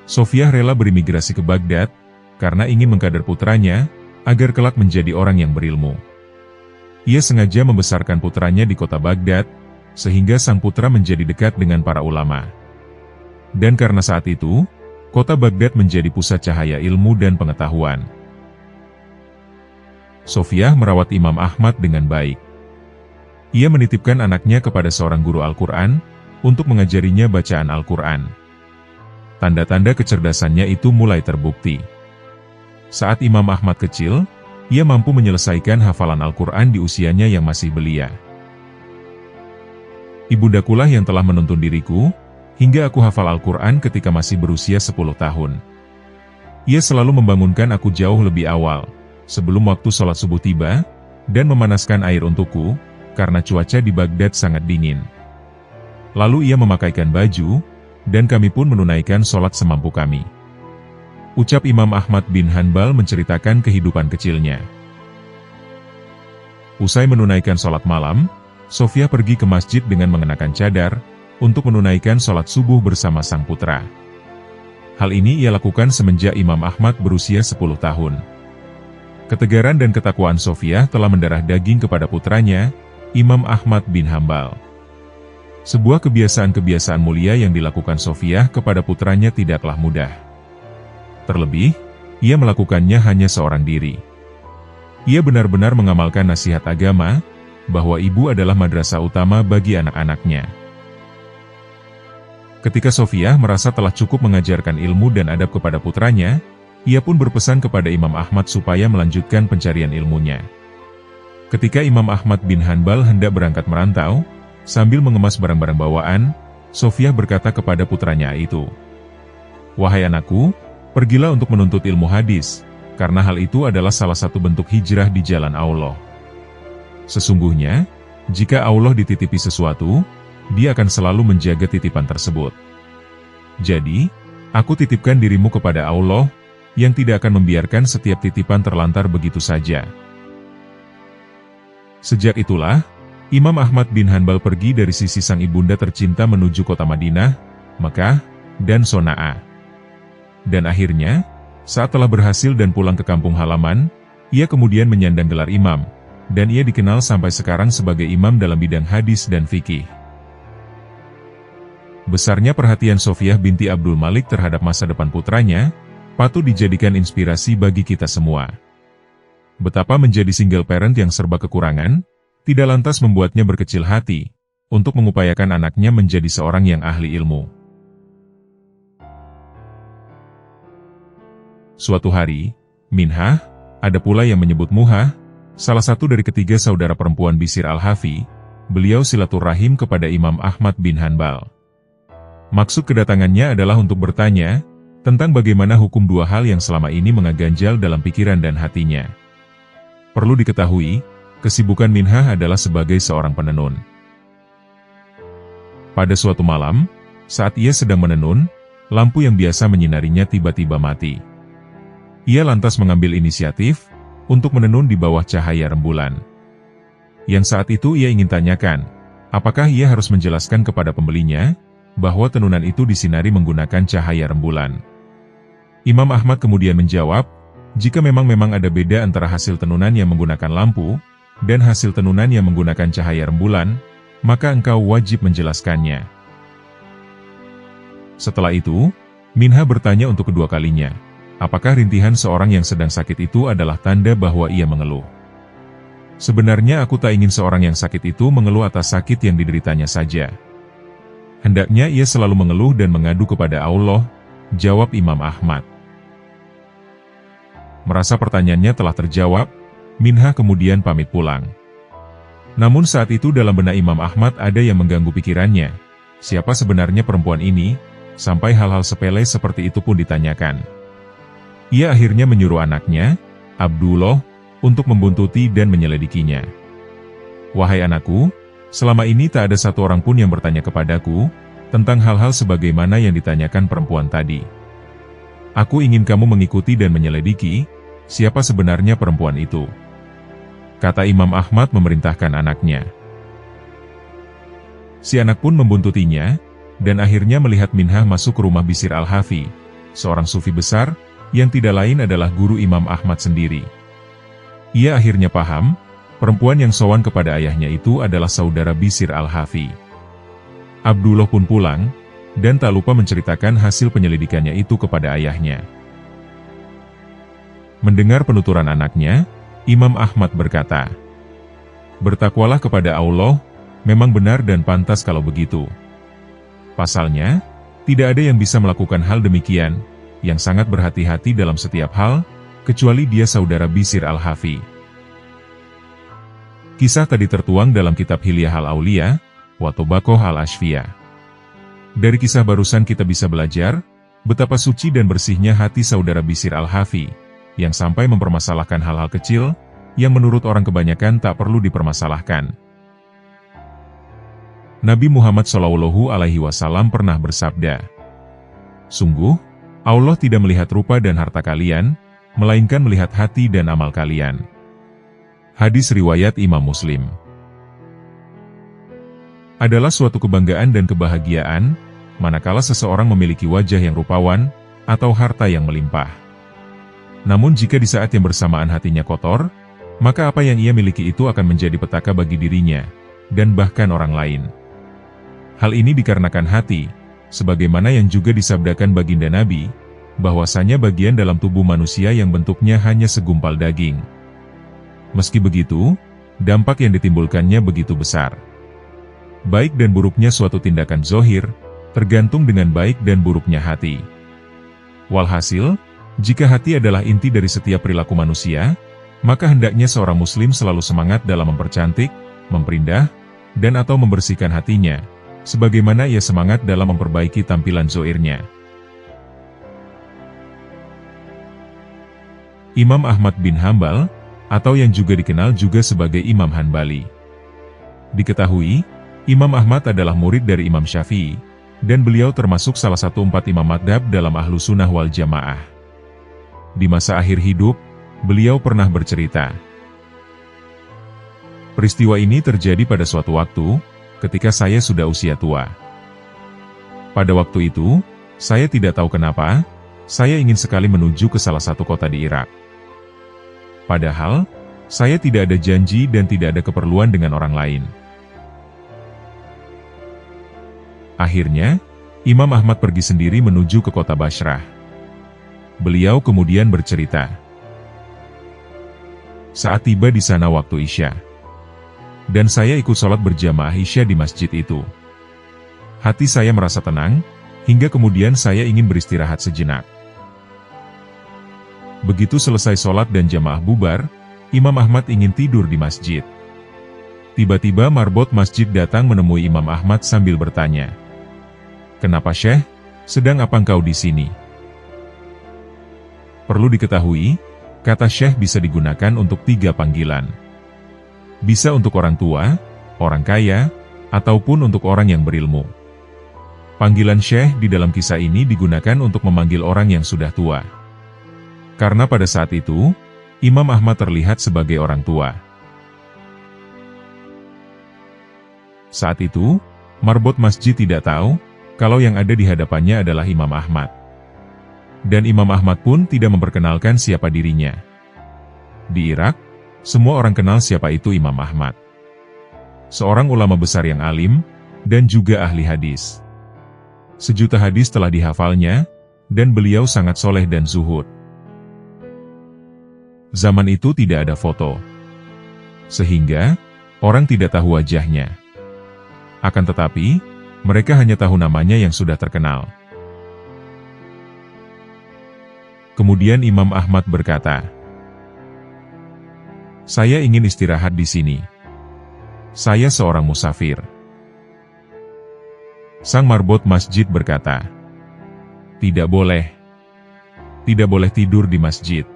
Sofiyah rela berimigrasi ke Baghdad, karena ingin mengkader putranya, agar kelak menjadi orang yang berilmu. Ia sengaja membesarkan putranya di kota Baghdad, sehingga sang putra menjadi dekat dengan para ulama. Dan karena saat itu, kota Baghdad menjadi pusat cahaya ilmu dan pengetahuan. Sofiyah merawat Imam Ahmad dengan baik. Ia menitipkan anaknya kepada seorang guru Al-Quran, untuk mengajarinya bacaan Al-Quran. Tanda-tanda kecerdasannya itu mulai terbukti. Saat Imam Ahmad kecil, ia mampu menyelesaikan hafalan Al-Quran di usianya yang masih belia. Ibundakulah yang telah menuntun diriku, hingga aku hafal Al-Quran ketika masih berusia 10 tahun. Ia selalu membangunkan aku jauh lebih awal, sebelum waktu sholat subuh tiba, dan memanaskan air untukku, karena cuaca di Baghdad sangat dingin. Lalu ia memakaikan baju, dan kami pun menunaikan sholat semampu kami. Ucap Imam Ahmad bin Hanbal menceritakan kehidupan kecilnya. Usai menunaikan sholat malam, Sofiyah pergi ke masjid dengan mengenakan cadar, untuk menunaikan sholat subuh bersama sang putra. Hal ini ia lakukan semenjak Imam Ahmad berusia 10 tahun. Ketegaran dan ketakwaan Sofiyah telah mendarah daging kepada putranya, Imam Ahmad bin Hanbal. Sebuah kebiasaan-kebiasaan mulia yang dilakukan Sofiyah kepada putranya tidaklah mudah. Terlebih, ia melakukannya hanya seorang diri. Ia benar-benar mengamalkan nasihat agama, bahwa ibu adalah madrasah utama bagi anak-anaknya. Ketika Sofiyah merasa telah cukup mengajarkan ilmu dan adab kepada putranya, ia pun berpesan kepada Imam Ahmad supaya melanjutkan pencarian ilmunya. Ketika Imam Ahmad bin Hanbal hendak berangkat merantau, sambil mengemas barang-barang bawaan, Sofiyah berkata kepada putranya itu, "Wahai anakku, pergilah untuk menuntut ilmu hadis, karena hal itu adalah salah satu bentuk hijrah di jalan Allah. Sesungguhnya, jika Allah dititipi sesuatu, Dia akan selalu menjaga titipan tersebut. Jadi, aku titipkan dirimu kepada Allah, yang tidak akan membiarkan setiap titipan terlantar begitu saja." Sejak itulah, Imam Ahmad bin Hanbal pergi dari sisi sang ibunda tercinta menuju kota Madinah, Mekah, dan Sonaa. Dan akhirnya, saat telah berhasil dan pulang ke kampung halaman, ia kemudian menyandang gelar imam, dan ia dikenal sampai sekarang sebagai imam dalam bidang hadis dan fikih. Besarnya perhatian Sofiyah binti Abdul Malik terhadap masa depan putranya, patut dijadikan inspirasi bagi kita semua. Betapa menjadi single parent yang serba kekurangan, tidak lantas membuatnya berkecil hati, untuk mengupayakan anaknya menjadi seorang yang ahli ilmu. Suatu hari, Minhah, ada pula yang menyebut Muhah, salah satu dari ketiga saudara perempuan Bisir al-Hafi, beliau silaturahim kepada Imam Ahmad bin Hanbal. Maksud kedatangannya adalah untuk bertanya tentang bagaimana hukum dua hal yang selama ini mengganjal dalam pikiran dan hatinya. Perlu diketahui, kesibukan Minhah adalah sebagai seorang penenun. Pada suatu malam, saat ia sedang menenun, lampu yang biasa menyinarinya tiba-tiba mati. Ia lantas mengambil inisiatif untuk menenun di bawah cahaya rembulan. Yang saat itu ia ingin tanyakan, apakah ia harus menjelaskan kepada pembelinya bahwa tenunan itu disinari menggunakan cahaya rembulan. Imam Ahmad kemudian menjawab, jika memang ada beda antara hasil tenunan yang menggunakan lampu dan hasil tenunan yang menggunakan cahaya rembulan, maka engkau wajib menjelaskannya. Setelah itu, Minhah bertanya untuk kedua kalinya, apakah rintihan seorang yang sedang sakit itu adalah tanda bahwa ia mengeluh? Sebenarnya aku tak ingin seorang yang sakit itu mengeluh atas sakit yang dideritanya saja. Hendaknya ia selalu mengeluh dan mengadu kepada Allah, jawab Imam Ahmad. Merasa pertanyaannya telah terjawab, Minhah kemudian pamit pulang. Namun saat itu dalam benak Imam Ahmad ada yang mengganggu pikirannya. Siapa sebenarnya perempuan ini, sampai hal-hal sepele seperti itu pun ditanyakan. Ia akhirnya menyuruh anaknya, Abdullah, untuk membuntuti dan menyelidikinya. Wahai anakku, selama ini tak ada satu orang pun yang bertanya kepadaku tentang hal-hal sebagaimana yang ditanyakan perempuan tadi. Aku ingin kamu mengikuti dan menyelidiki, siapa sebenarnya perempuan itu. Kata Imam Ahmad memerintahkan anaknya. Si anak pun membuntutinya, dan akhirnya melihat Minhah masuk ke rumah Bishr al-Hafi, seorang sufi besar, yang tidak lain adalah guru Imam Ahmad sendiri. Ia akhirnya paham, perempuan yang sowan kepada ayahnya itu adalah saudara Bishr al-Hafi. Abdullah pun pulang, dan tak lupa menceritakan hasil penyelidikannya itu kepada ayahnya. Mendengar penuturan anaknya, Imam Ahmad berkata, "Bertakwalah kepada Allah, memang benar dan pantas kalau begitu. Pasalnya, tidak ada yang bisa melakukan hal demikian, yang sangat berhati-hati dalam setiap hal, kecuali dia saudara Bishr al-Hafi." Kisah tadi tertuang dalam kitab Hilyah al-Aulia, wa Tobaqoh al-Ashfiyah. Dari kisah barusan kita bisa belajar, betapa suci dan bersihnya hati saudara Bishr al-Hafi, yang sampai mempermasalahkan hal-hal kecil, yang menurut orang kebanyakan tak perlu dipermasalahkan. Nabi Muhammad SAW pernah bersabda, "Sungguh, Allah tidak melihat rupa dan harta kalian, melainkan melihat hati dan amal kalian." Hadis riwayat Imam Muslim. Adalah suatu kebanggaan dan kebahagiaan, manakala seseorang memiliki wajah yang rupawan, atau harta yang melimpah. Namun jika di saat yang bersamaan hatinya kotor, maka apa yang ia miliki itu akan menjadi petaka bagi dirinya, dan bahkan orang lain. Hal ini dikarenakan hati, sebagaimana yang juga disabdakan baginda Nabi, bahwasanya bagian dalam tubuh manusia yang bentuknya hanya segumpal daging. Meski begitu, dampak yang ditimbulkannya begitu besar. Baik dan buruknya suatu tindakan zohir, tergantung dengan baik dan buruknya hati. Walhasil, jika hati adalah inti dari setiap perilaku manusia, maka hendaknya seorang muslim selalu semangat dalam mempercantik, memperindah, dan atau membersihkan hatinya, sebagaimana ia semangat dalam memperbaiki tampilan zohirnya. Imam Ahmad bin Hambal, atau yang juga dikenal juga sebagai Imam Hanbali. Diketahui, Imam Ahmad adalah murid dari Imam Syafi'i, dan beliau termasuk salah satu 4 imam madhab dalam Ahlus Sunnah wal Jamaah. Di masa akhir hidup, beliau pernah bercerita. Peristiwa ini terjadi pada suatu waktu, ketika saya sudah usia tua. Pada waktu itu, saya tidak tahu kenapa, saya ingin sekali menuju ke salah satu kota di Irak. Padahal, saya tidak ada janji dan tidak ada keperluan dengan orang lain. Akhirnya, Imam Ahmad pergi sendiri menuju ke kota Bashrah. Beliau kemudian bercerita. Saat tiba di sana waktu Isya, dan saya ikut sholat berjamaah Isya di masjid itu. Hati saya merasa tenang, hingga kemudian saya ingin beristirahat sejenak. Begitu selesai sholat dan jamaah bubar, Imam Ahmad ingin tidur di masjid. Tiba-tiba marbot masjid datang menemui Imam Ahmad sambil bertanya, "Kenapa Syekh? Sedang apa engkau di sini?" Perlu diketahui, kata Syekh bisa digunakan untuk 3 panggilan. Bisa untuk orang tua, orang kaya, ataupun untuk orang yang berilmu. Panggilan Syekh di dalam kisah ini digunakan untuk memanggil orang yang sudah tua. Karena pada saat itu, Imam Ahmad terlihat sebagai orang tua. Saat itu, marbot masjid tidak tahu kalau yang ada di hadapannya adalah Imam Ahmad. Dan Imam Ahmad pun tidak memperkenalkan siapa dirinya. Di Irak, semua orang kenal siapa itu Imam Ahmad. Seorang ulama besar yang alim, dan juga ahli hadis. Sejuta hadis telah dihafalnya, dan beliau sangat soleh dan zuhud. Zaman itu tidak ada foto. Sehingga, orang tidak tahu wajahnya. Akan tetapi, mereka hanya tahu namanya yang sudah terkenal. Kemudian Imam Ahmad berkata, "Saya ingin istirahat di sini. Saya seorang musafir." Sang marbot masjid berkata, "Tidak boleh. Tidak boleh tidur di masjid."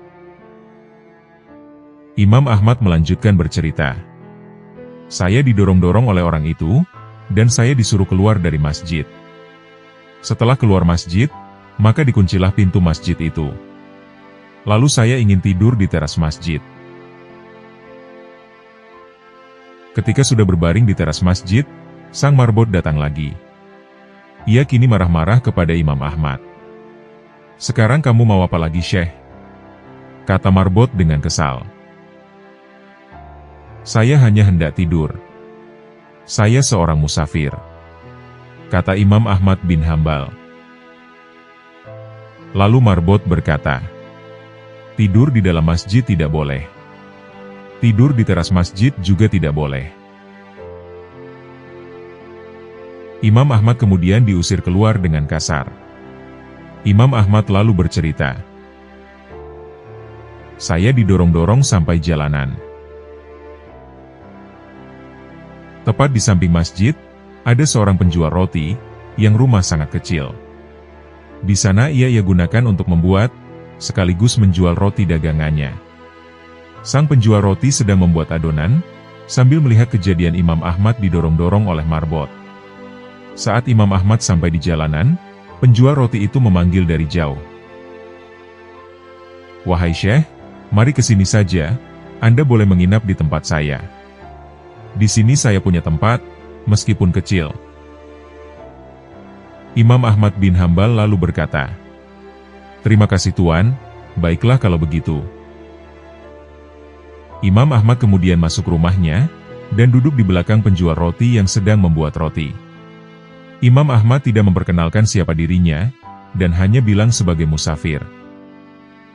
Imam Ahmad melanjutkan bercerita, "Saya didorong-dorong oleh orang itu, dan saya disuruh keluar dari masjid. Setelah keluar masjid, maka dikuncilah pintu masjid itu. Lalu saya ingin tidur di teras masjid. Ketika sudah berbaring di teras masjid, sang marbot datang lagi. Ia kini marah-marah kepada Imam Ahmad. "Sekarang kamu mau apa lagi, Syekh?" kata marbot dengan kesal. "Saya hanya hendak tidur. Saya seorang musafir," kata Imam Ahmad bin Hambal. Lalu marbot berkata, "Tidur di dalam masjid tidak boleh. Tidur di teras masjid juga tidak boleh." Imam Ahmad kemudian diusir keluar dengan kasar. Imam Ahmad lalu bercerita, "Saya didorong-dorong sampai jalanan. Tepat di samping masjid, ada seorang penjual roti, yang rumah sangat kecil. Di sana ia gunakan untuk membuat, sekaligus menjual roti dagangannya. Sang penjual roti sedang membuat adonan, sambil melihat kejadian Imam Ahmad didorong-dorong oleh marbot. Saat Imam Ahmad sampai di jalanan, penjual roti itu memanggil dari jauh, "Wahai Syekh, mari ke sini saja, Anda boleh menginap di tempat saya. Di sini saya punya tempat, meskipun kecil." Imam Ahmad bin Hambal lalu berkata, "Terima kasih Tuan, baiklah kalau begitu." Imam Ahmad kemudian masuk rumahnya, dan duduk di belakang penjual roti yang sedang membuat roti. Imam Ahmad tidak memperkenalkan siapa dirinya, dan hanya bilang sebagai musafir.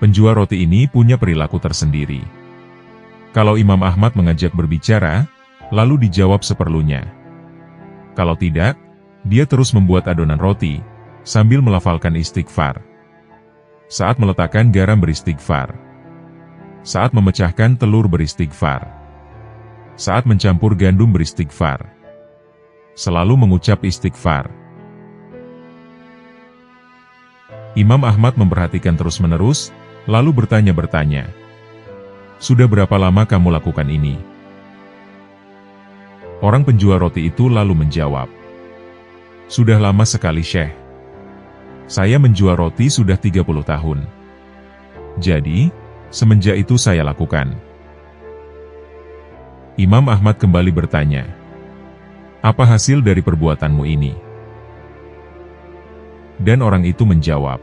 Penjual roti ini punya perilaku tersendiri. Kalau Imam Ahmad mengajak berbicara, lalu dijawab seperlunya. Kalau tidak, dia terus membuat adonan roti, sambil melafalkan istighfar. Saat meletakkan garam beristighfar. Saat memecahkan telur beristighfar. Saat mencampur gandum beristighfar. Selalu mengucap istighfar. Imam Ahmad memperhatikan terus-menerus, lalu bertanya-bertanya, "Sudah berapa lama kamu lakukan ini?" Orang penjual roti itu lalu menjawab, "Sudah lama sekali Syekh. Saya menjual roti sudah 30 tahun. Jadi, semenjak itu saya lakukan." Imam Ahmad kembali bertanya, "Apa hasil dari perbuatanmu ini?" Dan orang itu menjawab,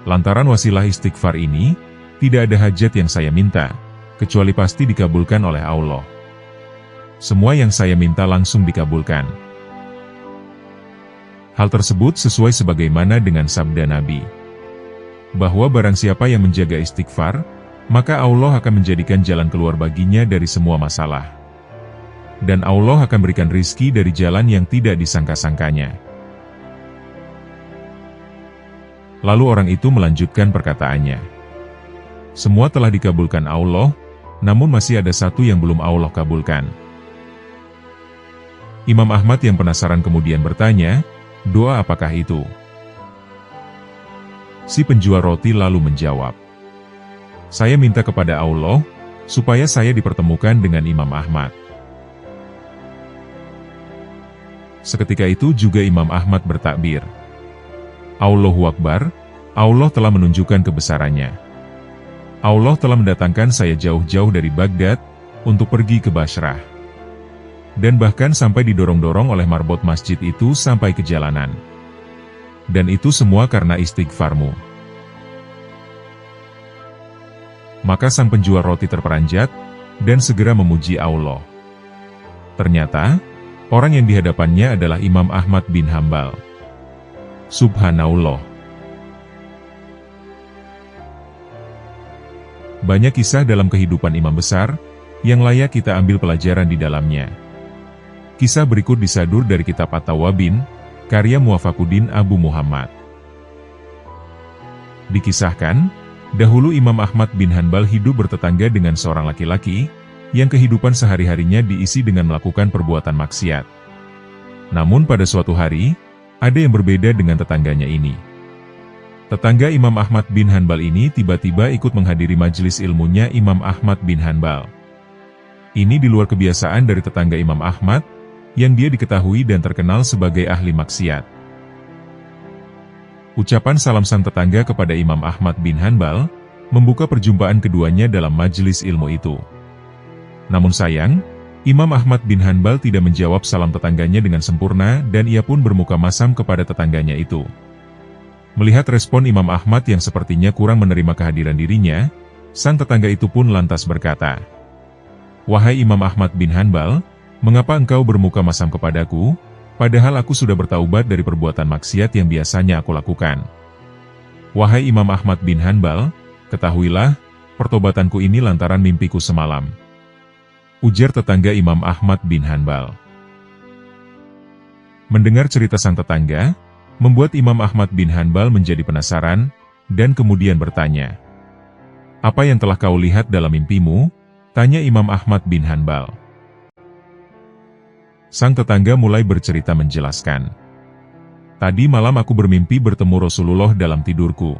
"Lantaran wasilah istighfar ini, tidak ada hajat yang saya minta, kecuali pasti dikabulkan oleh Allah. Semua yang saya minta langsung dikabulkan." Hal tersebut sesuai sebagaimana dengan sabda Nabi, bahwa barang siapa yang menjaga istighfar, maka Allah akan menjadikan jalan keluar baginya dari semua masalah. Dan Allah akan berikan rizki dari jalan yang tidak disangka-sangkanya. Lalu orang itu melanjutkan perkataannya, "Semua telah dikabulkan Allah, namun masih ada satu yang belum Allah kabulkan." Imam Ahmad yang penasaran kemudian bertanya, Doa apakah itu? Si penjual roti lalu menjawab, saya minta kepada Allah, supaya saya dipertemukan dengan Imam Ahmad. Seketika itu juga Imam Ahmad bertakbir, Allahu Akbar, Allah telah menunjukkan kebesarannya. Allah telah mendatangkan saya jauh-jauh dari Baghdad, untuk pergi ke Basrah. Dan bahkan sampai didorong-dorong oleh marbot masjid itu sampai ke jalanan. Dan itu semua karena istighfarmu. Maka sang penjual roti terperanjat, dan segera memuji Allah. Ternyata, orang yang dihadapannya adalah Imam Ahmad bin Hambal. Subhanallah. Banyak kisah dalam kehidupan imam besar, yang layak kita ambil pelajaran di dalamnya. Kisah berikut disadur dari kitab At-Tawabin, karya Muwafaquddin Abu Muhammad. Dikisahkan, dahulu Imam Ahmad bin Hanbal hidup bertetangga dengan seorang laki-laki, yang kehidupan sehari-harinya diisi dengan melakukan perbuatan maksiat. Namun pada suatu hari, ada yang berbeda dengan tetangganya ini. Tetangga Imam Ahmad bin Hanbal ini tiba-tiba ikut menghadiri majelis ilmunya Imam Ahmad bin Hanbal. Ini di luar kebiasaan dari tetangga Imam Ahmad, yang dia diketahui dan terkenal sebagai ahli maksiat. Ucapan salam sang tetangga kepada Imam Ahmad bin Hanbal, membuka perjumpaan keduanya dalam majelis ilmu itu. Namun sayang, Imam Ahmad bin Hanbal tidak menjawab salam tetangganya dengan sempurna dan ia pun bermuka masam kepada tetangganya itu. Melihat respon Imam Ahmad yang sepertinya kurang menerima kehadiran dirinya, sang tetangga itu pun lantas berkata, "Wahai Imam Ahmad bin Hanbal, mengapa engkau bermuka masam kepadaku? Padahal aku sudah bertaubat dari perbuatan maksiat yang biasanya aku lakukan." "Wahai Imam Ahmad bin Hanbal, ketahuilah, pertobatanku ini lantaran mimpiku semalam," ujar tetangga Imam Ahmad bin Hanbal. Mendengar cerita sang tetangga, membuat Imam Ahmad bin Hanbal menjadi penasaran, dan kemudian bertanya, "Apa yang telah kau lihat dalam mimpimu?" tanya Imam Ahmad bin Hanbal. Sang tetangga mulai bercerita menjelaskan, "Tadi malam aku bermimpi bertemu Rasulullah dalam tidurku.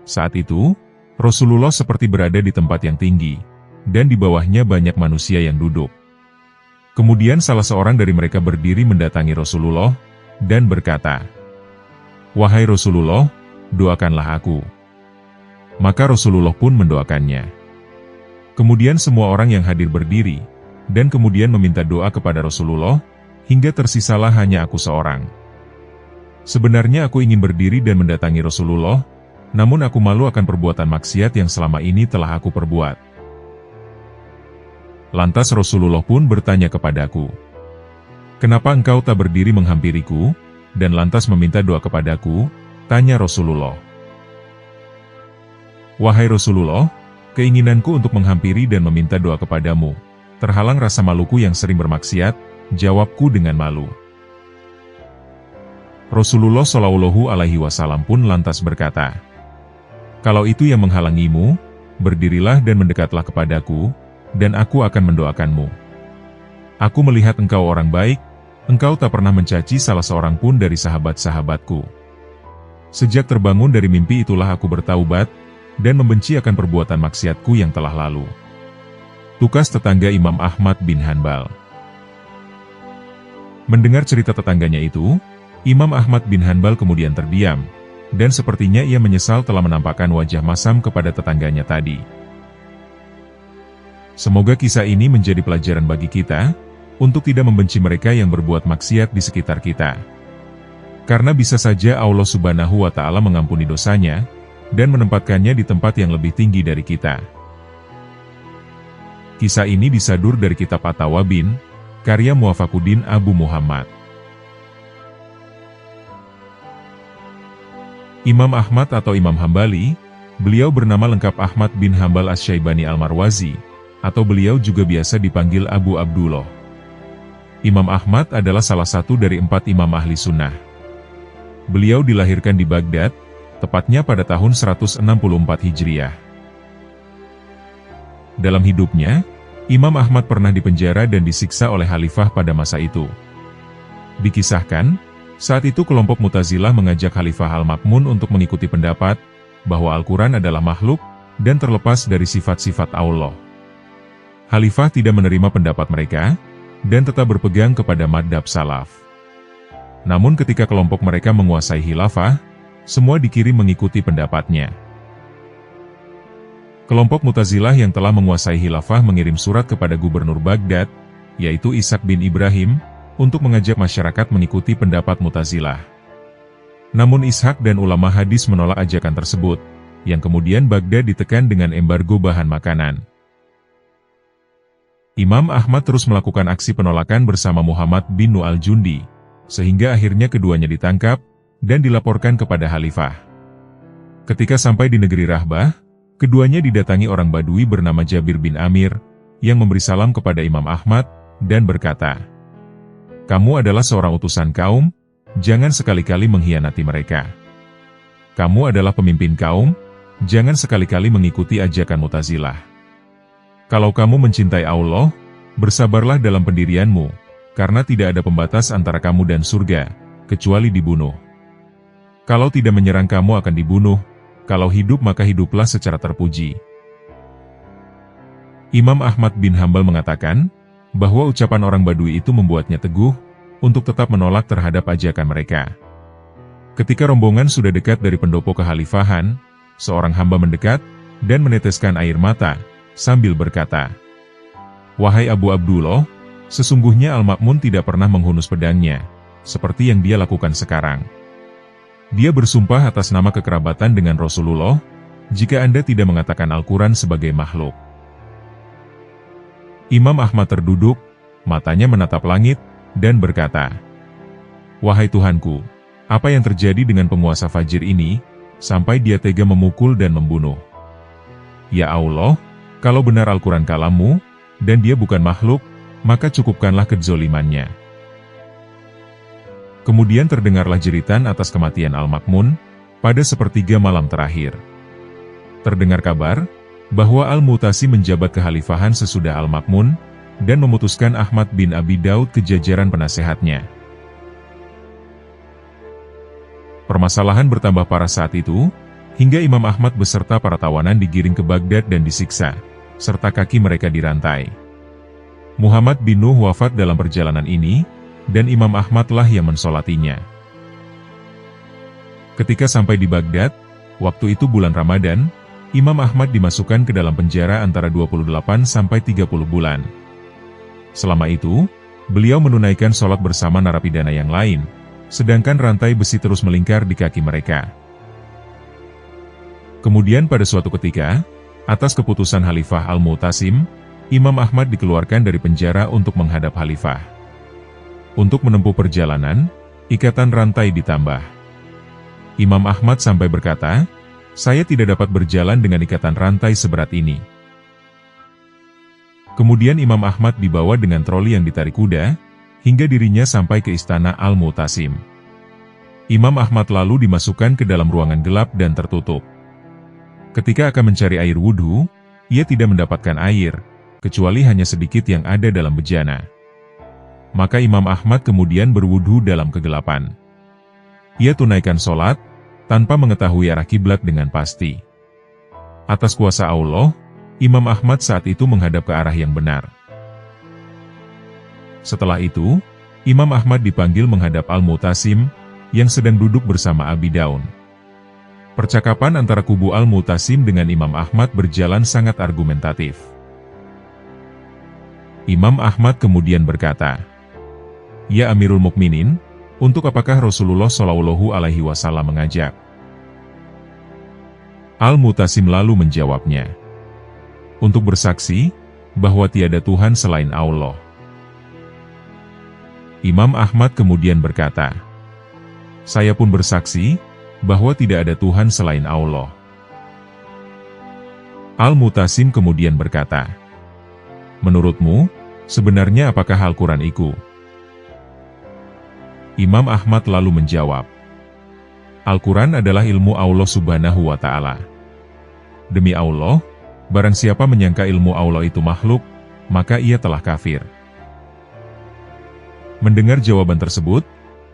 Saat itu, Rasulullah seperti berada di tempat yang tinggi, dan di bawahnya banyak manusia yang duduk. Kemudian salah seorang dari mereka berdiri mendatangi Rasulullah, dan berkata, 'Wahai Rasulullah, doakanlah aku.' Maka Rasulullah pun mendoakannya. Kemudian semua orang yang hadir berdiri, dan kemudian meminta doa kepada Rasulullah, hingga tersisalah hanya aku seorang. Sebenarnya aku ingin berdiri dan mendatangi Rasulullah, namun aku malu akan perbuatan maksiat yang selama ini telah aku perbuat." Lantas Rasulullah pun bertanya kepadaku, "Kenapa engkau tak berdiri menghampiriku, dan lantas meminta doa kepadaku?" tanya Rasulullah. "Wahai Rasulullah, keinginanku untuk menghampiri dan meminta doa kepadamu terhalang rasa maluku yang sering bermaksiat," jawabku dengan malu. Rasulullah Shallallahu Alaihi Wasallam pun lantas berkata, "Kalau itu yang menghalangimu, berdirilah dan mendekatlah kepadaku, dan aku akan mendoakanmu. Aku melihat engkau orang baik, engkau tak pernah mencaci salah seorang pun dari sahabat-sahabatku. Sejak terbangun dari mimpi itulah aku bertaubat, dan membenci akan perbuatan maksiatku yang telah lalu." Tukas tetangga Imam Ahmad bin Hanbal. Mendengar cerita tetangganya itu, Imam Ahmad bin Hanbal kemudian terdiam, dan sepertinya ia menyesal telah menampakkan wajah masam kepada tetangganya tadi. Semoga kisah ini menjadi pelajaran bagi kita, untuk tidak membenci mereka yang berbuat maksiat di sekitar kita. Karena bisa saja Allah Subhanahu wa Ta'ala mengampuni dosanya, dan menempatkannya di tempat yang lebih tinggi dari kita. Kisah ini disadur dari kitab At-Tawabin, karya Muwafaquddin Abu Muhammad. Imam Ahmad atau Imam Hambali, beliau bernama lengkap Ahmad bin Hambal Asy-Syaibani Al-Marwazi, atau beliau juga biasa dipanggil Abu Abdullah. Imam Ahmad adalah salah satu dari 4 imam ahli sunnah. Beliau dilahirkan di Baghdad, tepatnya pada tahun 164 Hijriah. Dalam hidupnya, Imam Ahmad pernah dipenjara dan disiksa oleh khalifah pada masa itu. Dikisahkan, Saat itu kelompok Mu'tazilah mengajak Khalifah Al-Ma'mun untuk mengikuti pendapat bahwa Al-Quran adalah makhluk dan terlepas dari sifat-sifat Allah. Khalifah tidak menerima pendapat mereka dan tetap berpegang kepada madhab salaf. Namun ketika kelompok mereka menguasai khilafah, semua dikirim mengikuti pendapatnya. Kelompok Mu'tazilah yang telah menguasai khilafah mengirim surat kepada gubernur Baghdad, yaitu Ishaq bin Ibrahim, untuk mengajak masyarakat mengikuti pendapat Mu'tazilah. Namun Ishaq dan ulama hadis menolak ajakan tersebut, yang kemudian Baghdad ditekan dengan embargo bahan makanan. Imam Ahmad terus melakukan aksi penolakan bersama Muhammad bin Nu al-Jundi, sehingga akhirnya keduanya ditangkap dan dilaporkan kepada Khalifah. Ketika sampai di negeri Rahbah, keduanya didatangi orang Badui bernama Jabir bin Amir, yang memberi salam kepada Imam Ahmad, dan berkata, "Kamu adalah seorang utusan kaum, jangan sekali-kali mengkhianati mereka. Kamu adalah pemimpin kaum, jangan sekali-kali mengikuti ajakan Mu'tazilah. Kalau kamu mencintai Allah, bersabarlah dalam pendirianmu, karena tidak ada pembatas antara kamu dan surga, kecuali dibunuh. Kalau tidak menyerang kamu akan dibunuh, kalau hidup maka hiduplah secara terpuji." Imam Ahmad bin Hambal mengatakan, bahwa ucapan orang Badui itu membuatnya teguh, untuk tetap menolak terhadap ajakan mereka. Ketika rombongan sudah dekat dari pendopo kekhalifahan, seorang hamba mendekat, dan meneteskan air mata, sambil berkata, "Wahai Abu Abdullah, sesungguhnya Al-Ma'mun tidak pernah menghunus pedangnya, seperti yang dia lakukan sekarang. Dia bersumpah atas nama kekerabatan dengan Rasulullah, jika Anda tidak mengatakan Al-Quran sebagai makhluk." Imam Ahmad terduduk, matanya menatap langit, dan berkata, "Wahai Tuhanku, apa yang terjadi dengan penguasa Fajir ini, sampai dia tega memukul dan membunuh? Ya Allah, kalau benar Al-Quran kalammu, dan dia bukan makhluk, maka cukupkanlah kezolimannya." Kemudian terdengarlah jeritan atas kematian Al-Ma'mun, pada sepertiga malam terakhir. Terdengar kabar, bahwa Al-Mu'tasim menjabat kekhalifahan sesudah Al-Ma'mun, dan memutuskan Ahmad bin Abi Daud ke jajaran penasehatnya. Permasalahan bertambah parah saat itu, hingga Imam Ahmad beserta para tawanan digiring ke Baghdad dan disiksa, serta kaki mereka dirantai. Muhammad bin Nuh wafat dalam perjalanan ini, dan Imam Ahmadlah yang mensolatinya. Ketika sampai di Baghdad, waktu itu bulan Ramadan, Imam Ahmad dimasukkan ke dalam penjara antara 28 sampai 30 bulan. Selama itu, beliau menunaikan sholat bersama narapidana yang lain, sedangkan rantai besi terus melingkar di kaki mereka. Kemudian pada suatu ketika, atas keputusan Khalifah Al-Mu'tasim, Imam Ahmad dikeluarkan dari penjara untuk menghadap Khalifah. Untuk menempuh perjalanan, ikatan rantai ditambah. Imam Ahmad sampai berkata, "Saya tidak dapat berjalan dengan ikatan rantai seberat ini." Kemudian Imam Ahmad dibawa dengan troli yang ditarik kuda, hingga dirinya sampai ke istana Al-Mu'tasim. Imam Ahmad lalu dimasukkan ke dalam ruangan gelap dan tertutup. Ketika akan mencari air wudhu, ia tidak mendapatkan air, kecuali hanya sedikit yang ada dalam bejana. Maka Imam Ahmad kemudian berwudhu dalam kegelapan. Ia tunaikan sholat, tanpa mengetahui arah kiblat dengan pasti. Atas kuasa Allah, Imam Ahmad saat itu menghadap ke arah yang benar. Setelah itu, Imam Ahmad dipanggil menghadap Al-Mu'tasim, yang sedang duduk bersama Abi Daun. Percakapan antara kubu Al-Mu'tasim dengan Imam Ahmad berjalan sangat argumentatif. Imam Ahmad kemudian berkata, "Ya Amirul Mukminin, untuk apakah Rasulullah Shallallahu Alaihi Wasallam mengajak?" Al-Mu'tasim lalu menjawabnya, "Untuk bersaksi, bahwa tiada Tuhan selain Allah." Imam Ahmad kemudian berkata, "Saya pun bersaksi, bahwa tidak ada Tuhan selain Allah." Al-Mu'tasim kemudian berkata, "Menurutmu, sebenarnya apakah Al-Quran itu?" Imam Ahmad lalu menjawab, "Al-Quran adalah ilmu Allah Subhanahu wa Ta'ala. Demi Allah, barang siapa menyangka ilmu Allah itu makhluk, maka ia telah kafir." Mendengar jawaban tersebut,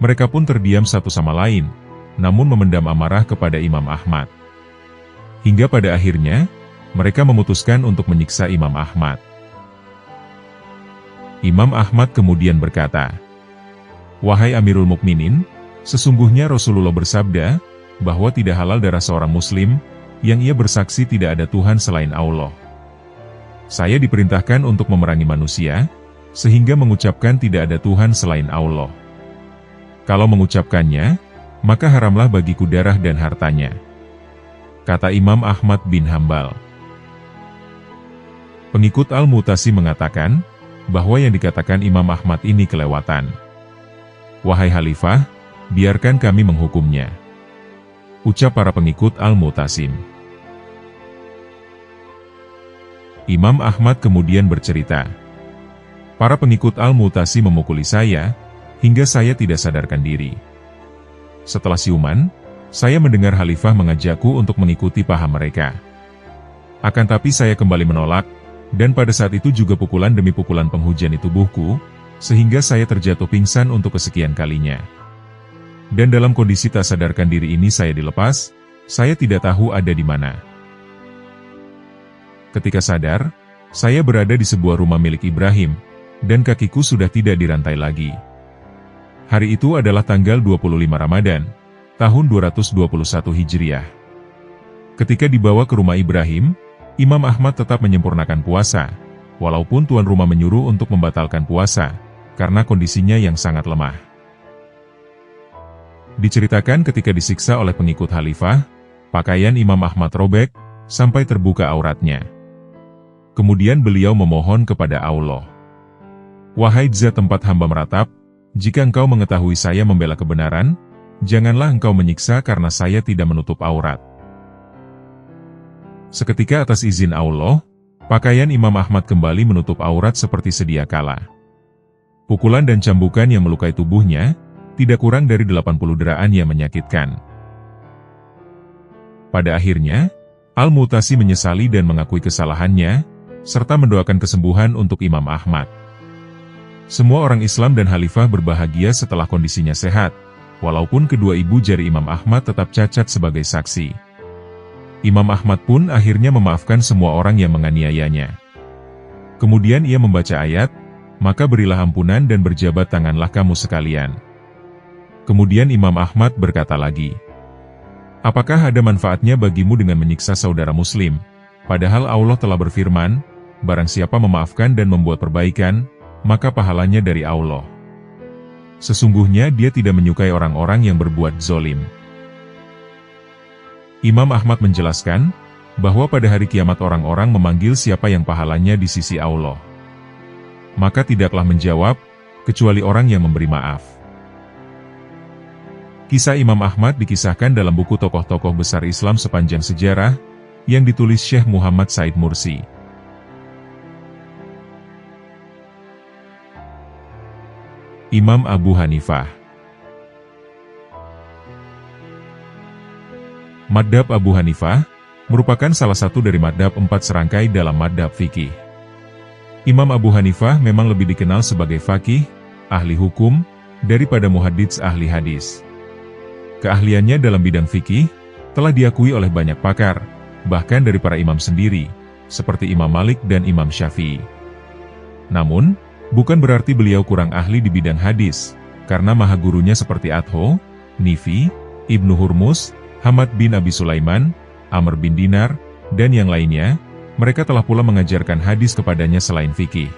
Mereka pun terdiam satu sama lain, namun memendam amarah kepada Imam Ahmad. Hingga pada akhirnya, mereka memutuskan untuk menyiksa Imam Ahmad. Imam Ahmad kemudian berkata, "Wahai Amirul Mukminin, sesungguhnya Rasulullah bersabda, bahwa tidak halal darah seorang Muslim, yang ia bersaksi tidak ada Tuhan selain Allah. Saya diperintahkan untuk memerangi manusia, sehingga mengucapkan tidak ada Tuhan selain Allah. Kalau mengucapkannya, maka haramlah bagiku darah dan hartanya," kata Imam Ahmad bin Hambal. Pengikut Al-Mu'tasim mengatakan, bahwa yang dikatakan Imam Ahmad ini kelewatan. "Wahai Khalifah, biarkan kami menghukumnya," ucap para pengikut Al-Mu'tasim. Imam Ahmad kemudian bercerita, "Para pengikut Al-Mu'tasim memukuli saya, hingga saya tidak sadarkan diri. Setelah siuman, saya mendengar Khalifah mengajakku untuk mengikuti paham mereka. Akan tapi saya kembali menolak, dan pada saat itu juga pukulan demi pukulan penghujani tubuhku, sehingga saya terjatuh pingsan untuk kesekian kalinya. Dan dalam kondisi tak sadarkan diri ini saya dilepas, saya tidak tahu ada di mana. Ketika sadar, saya berada di sebuah rumah milik Ibrahim, dan kakiku sudah tidak dirantai lagi. Hari itu adalah tanggal 25 Ramadan, tahun 221 Hijriah. Ketika dibawa ke rumah Ibrahim, Imam Ahmad tetap menyempurnakan puasa, walaupun tuan rumah menyuruh untuk membatalkan puasa, karena kondisinya yang sangat lemah. Diceritakan ketika disiksa oleh pengikut Khalifah, pakaian Imam Ahmad robek, sampai terbuka auratnya. Kemudian beliau memohon kepada Allah, "Wahai Zat tempat hamba meratap, jika engkau mengetahui saya membela kebenaran, janganlah engkau menyiksa karena saya tidak menutup aurat." Seketika atas izin Allah, pakaian Imam Ahmad kembali menutup aurat seperti sedia kala. Pukulan dan cambukan yang melukai tubuhnya, tidak kurang dari 80 deraan yang menyakitkan. Pada akhirnya, Al-Mu'tasim menyesali dan mengakui kesalahannya, serta mendoakan kesembuhan untuk Imam Ahmad. Semua orang Islam dan Khalifah berbahagia setelah kondisinya sehat, walaupun kedua ibu jari Imam Ahmad tetap cacat sebagai saksi. Imam Ahmad pun akhirnya memaafkan semua orang yang menganiayanya. Kemudian ia membaca ayat, "Maka berilah ampunan dan berjabat tanganlah kamu sekalian." Kemudian Imam Ahmad berkata lagi, "Apakah ada manfaatnya bagimu dengan menyiksa saudara muslim? Padahal Allah telah berfirman, barang siapa memaafkan dan membuat perbaikan, maka pahalanya dari Allah. Sesungguhnya dia tidak menyukai orang-orang yang berbuat zolim." Imam Ahmad menjelaskan, bahwa pada hari kiamat orang-orang memanggil siapa yang pahalanya di sisi Allah. Maka tidaklah menjawab, kecuali orang yang memberi maaf. Kisah Imam Ahmad dikisahkan dalam buku tokoh-tokoh besar Islam sepanjang sejarah, yang ditulis Syekh Muhammad Said Mursi. Imam Abu Hanifah. Madhab Abu Hanifah merupakan salah satu dari madhab 4 serangkai dalam madhab fikih. Imam Abu Hanifah memang lebih dikenal sebagai faqih, ahli hukum, daripada muhaddits ahli hadis. Keahliannya dalam bidang fikih telah diakui oleh banyak pakar, bahkan dari para imam sendiri, seperti Imam Malik dan Imam Syafi'i. Namun, bukan berarti beliau kurang ahli di bidang hadis, karena maha gurunya seperti Atho, Nifi, Ibnu Hurmus, Hamad bin Abi Sulaiman, Amr bin Dinar, dan yang lainnya, mereka telah pula mengajarkan hadis kepadanya selain fikih.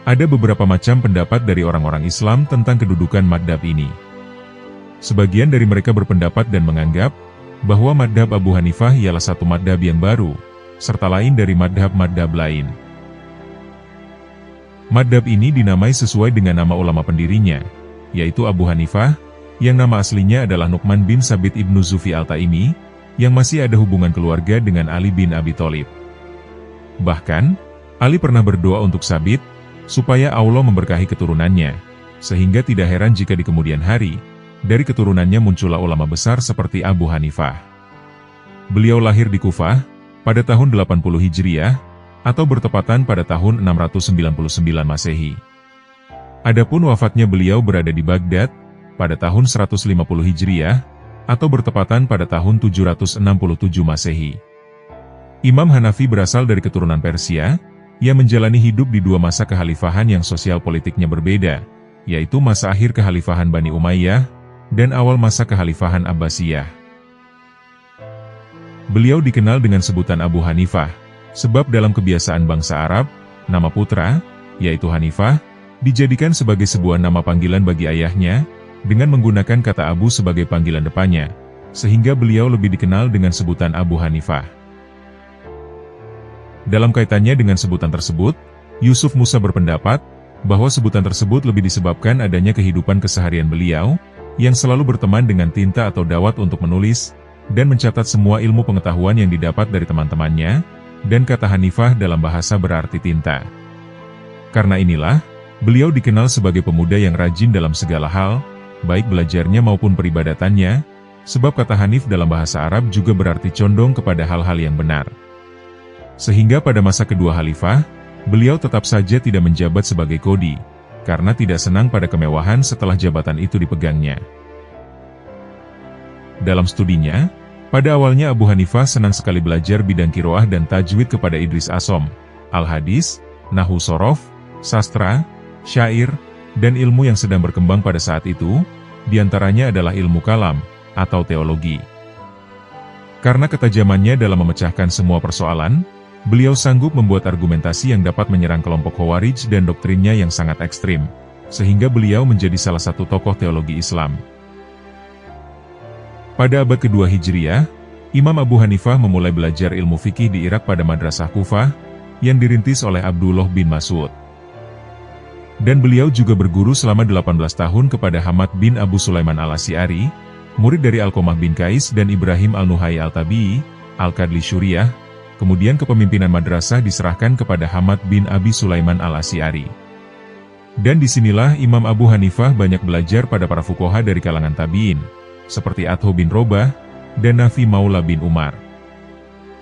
Ada beberapa macam pendapat dari orang-orang Islam tentang kedudukan madhab ini. Sebagian dari mereka berpendapat dan menganggap, bahwa madhab Abu Hanifah ialah satu madhab yang baru, serta lain dari madhab-madhab lain. Madhab ini dinamai sesuai dengan nama ulama pendirinya, yaitu Abu Hanifah, yang nama aslinya adalah Nu'man bin Sabit ibnu Zufi al-Taimi, yang masih ada hubungan keluarga dengan Ali bin Abi Thalib. Bahkan, Ali pernah berdoa untuk Sabit, supaya Allah memberkahi keturunannya, sehingga tidak heran jika di kemudian hari, dari keturunannya muncullah ulama besar seperti Abu Hanifah. Beliau lahir di Kufah, pada tahun 80 Hijriah, atau bertepatan pada tahun 699 Masehi. Adapun wafatnya beliau berada di Baghdad, pada tahun 150 Hijriah, atau bertepatan pada tahun 767 Masehi. Imam Hanafi berasal dari keturunan Persia, ia menjalani hidup di dua masa kekhalifahan yang sosial politiknya berbeda, yaitu masa akhir kekhalifahan Bani Umayyah, dan awal masa kekhalifahan Abbasiyah. Beliau dikenal dengan sebutan Abu Hanifah, sebab dalam kebiasaan bangsa Arab, nama putra, yaitu Hanifah, dijadikan sebagai sebuah nama panggilan bagi ayahnya, dengan menggunakan kata Abu sebagai panggilan depannya, sehingga beliau lebih dikenal dengan sebutan Abu Hanifah. Dalam kaitannya dengan sebutan tersebut, Yusuf Musa berpendapat, bahwa sebutan tersebut lebih disebabkan adanya kehidupan keseharian beliau, yang selalu berteman dengan tinta atau dawat untuk menulis, dan mencatat semua ilmu pengetahuan yang didapat dari teman-temannya, dan kata Hanifah dalam bahasa berarti tinta. Karena inilah, beliau dikenal sebagai pemuda yang rajin dalam segala hal, baik belajarnya maupun peribadatannya, sebab kata Hanif dalam bahasa Arab juga berarti condong kepada hal-hal yang benar. Sehingga pada masa kedua Khalifah, beliau tetap saja tidak menjabat sebagai qadhi, karena tidak senang pada kemewahan setelah jabatan itu dipegangnya. Dalam studinya, pada awalnya Abu Hanifah senang sekali belajar bidang qiraah dan tajwid kepada Idris Asom, al-hadis, nahwu sorof, sastra, syair, dan ilmu yang sedang berkembang pada saat itu, diantaranya adalah ilmu kalam, atau teologi. Karena ketajamannya dalam memecahkan semua persoalan, beliau sanggup membuat argumentasi yang dapat menyerang kelompok Khawarij dan doktrinnya yang sangat ekstrim, sehingga beliau menjadi salah satu tokoh teologi Islam. Pada abad kedua Hijriah, Imam Abu Hanifah memulai belajar ilmu fikih di Irak pada Madrasah Kufah, yang dirintis oleh Abdullah bin Mas'ud. Dan beliau juga berguru selama 18 tahun kepada Hamad bin Abu Sulaiman al-Asy'ari, murid dari Alqamah bin Qais dan Ibrahim al-Nuhai al-Tabi'i, al-Qadli Syuriyah. Kemudian kepemimpinan madrasah diserahkan kepada Hamad bin Abi Sulaiman al-Asy'ari. Dan disinilah Imam Abu Hanifah banyak belajar pada para fuqaha dari kalangan tabi'in, seperti Atho bin Robah, dan Nafi Maula bin Umar.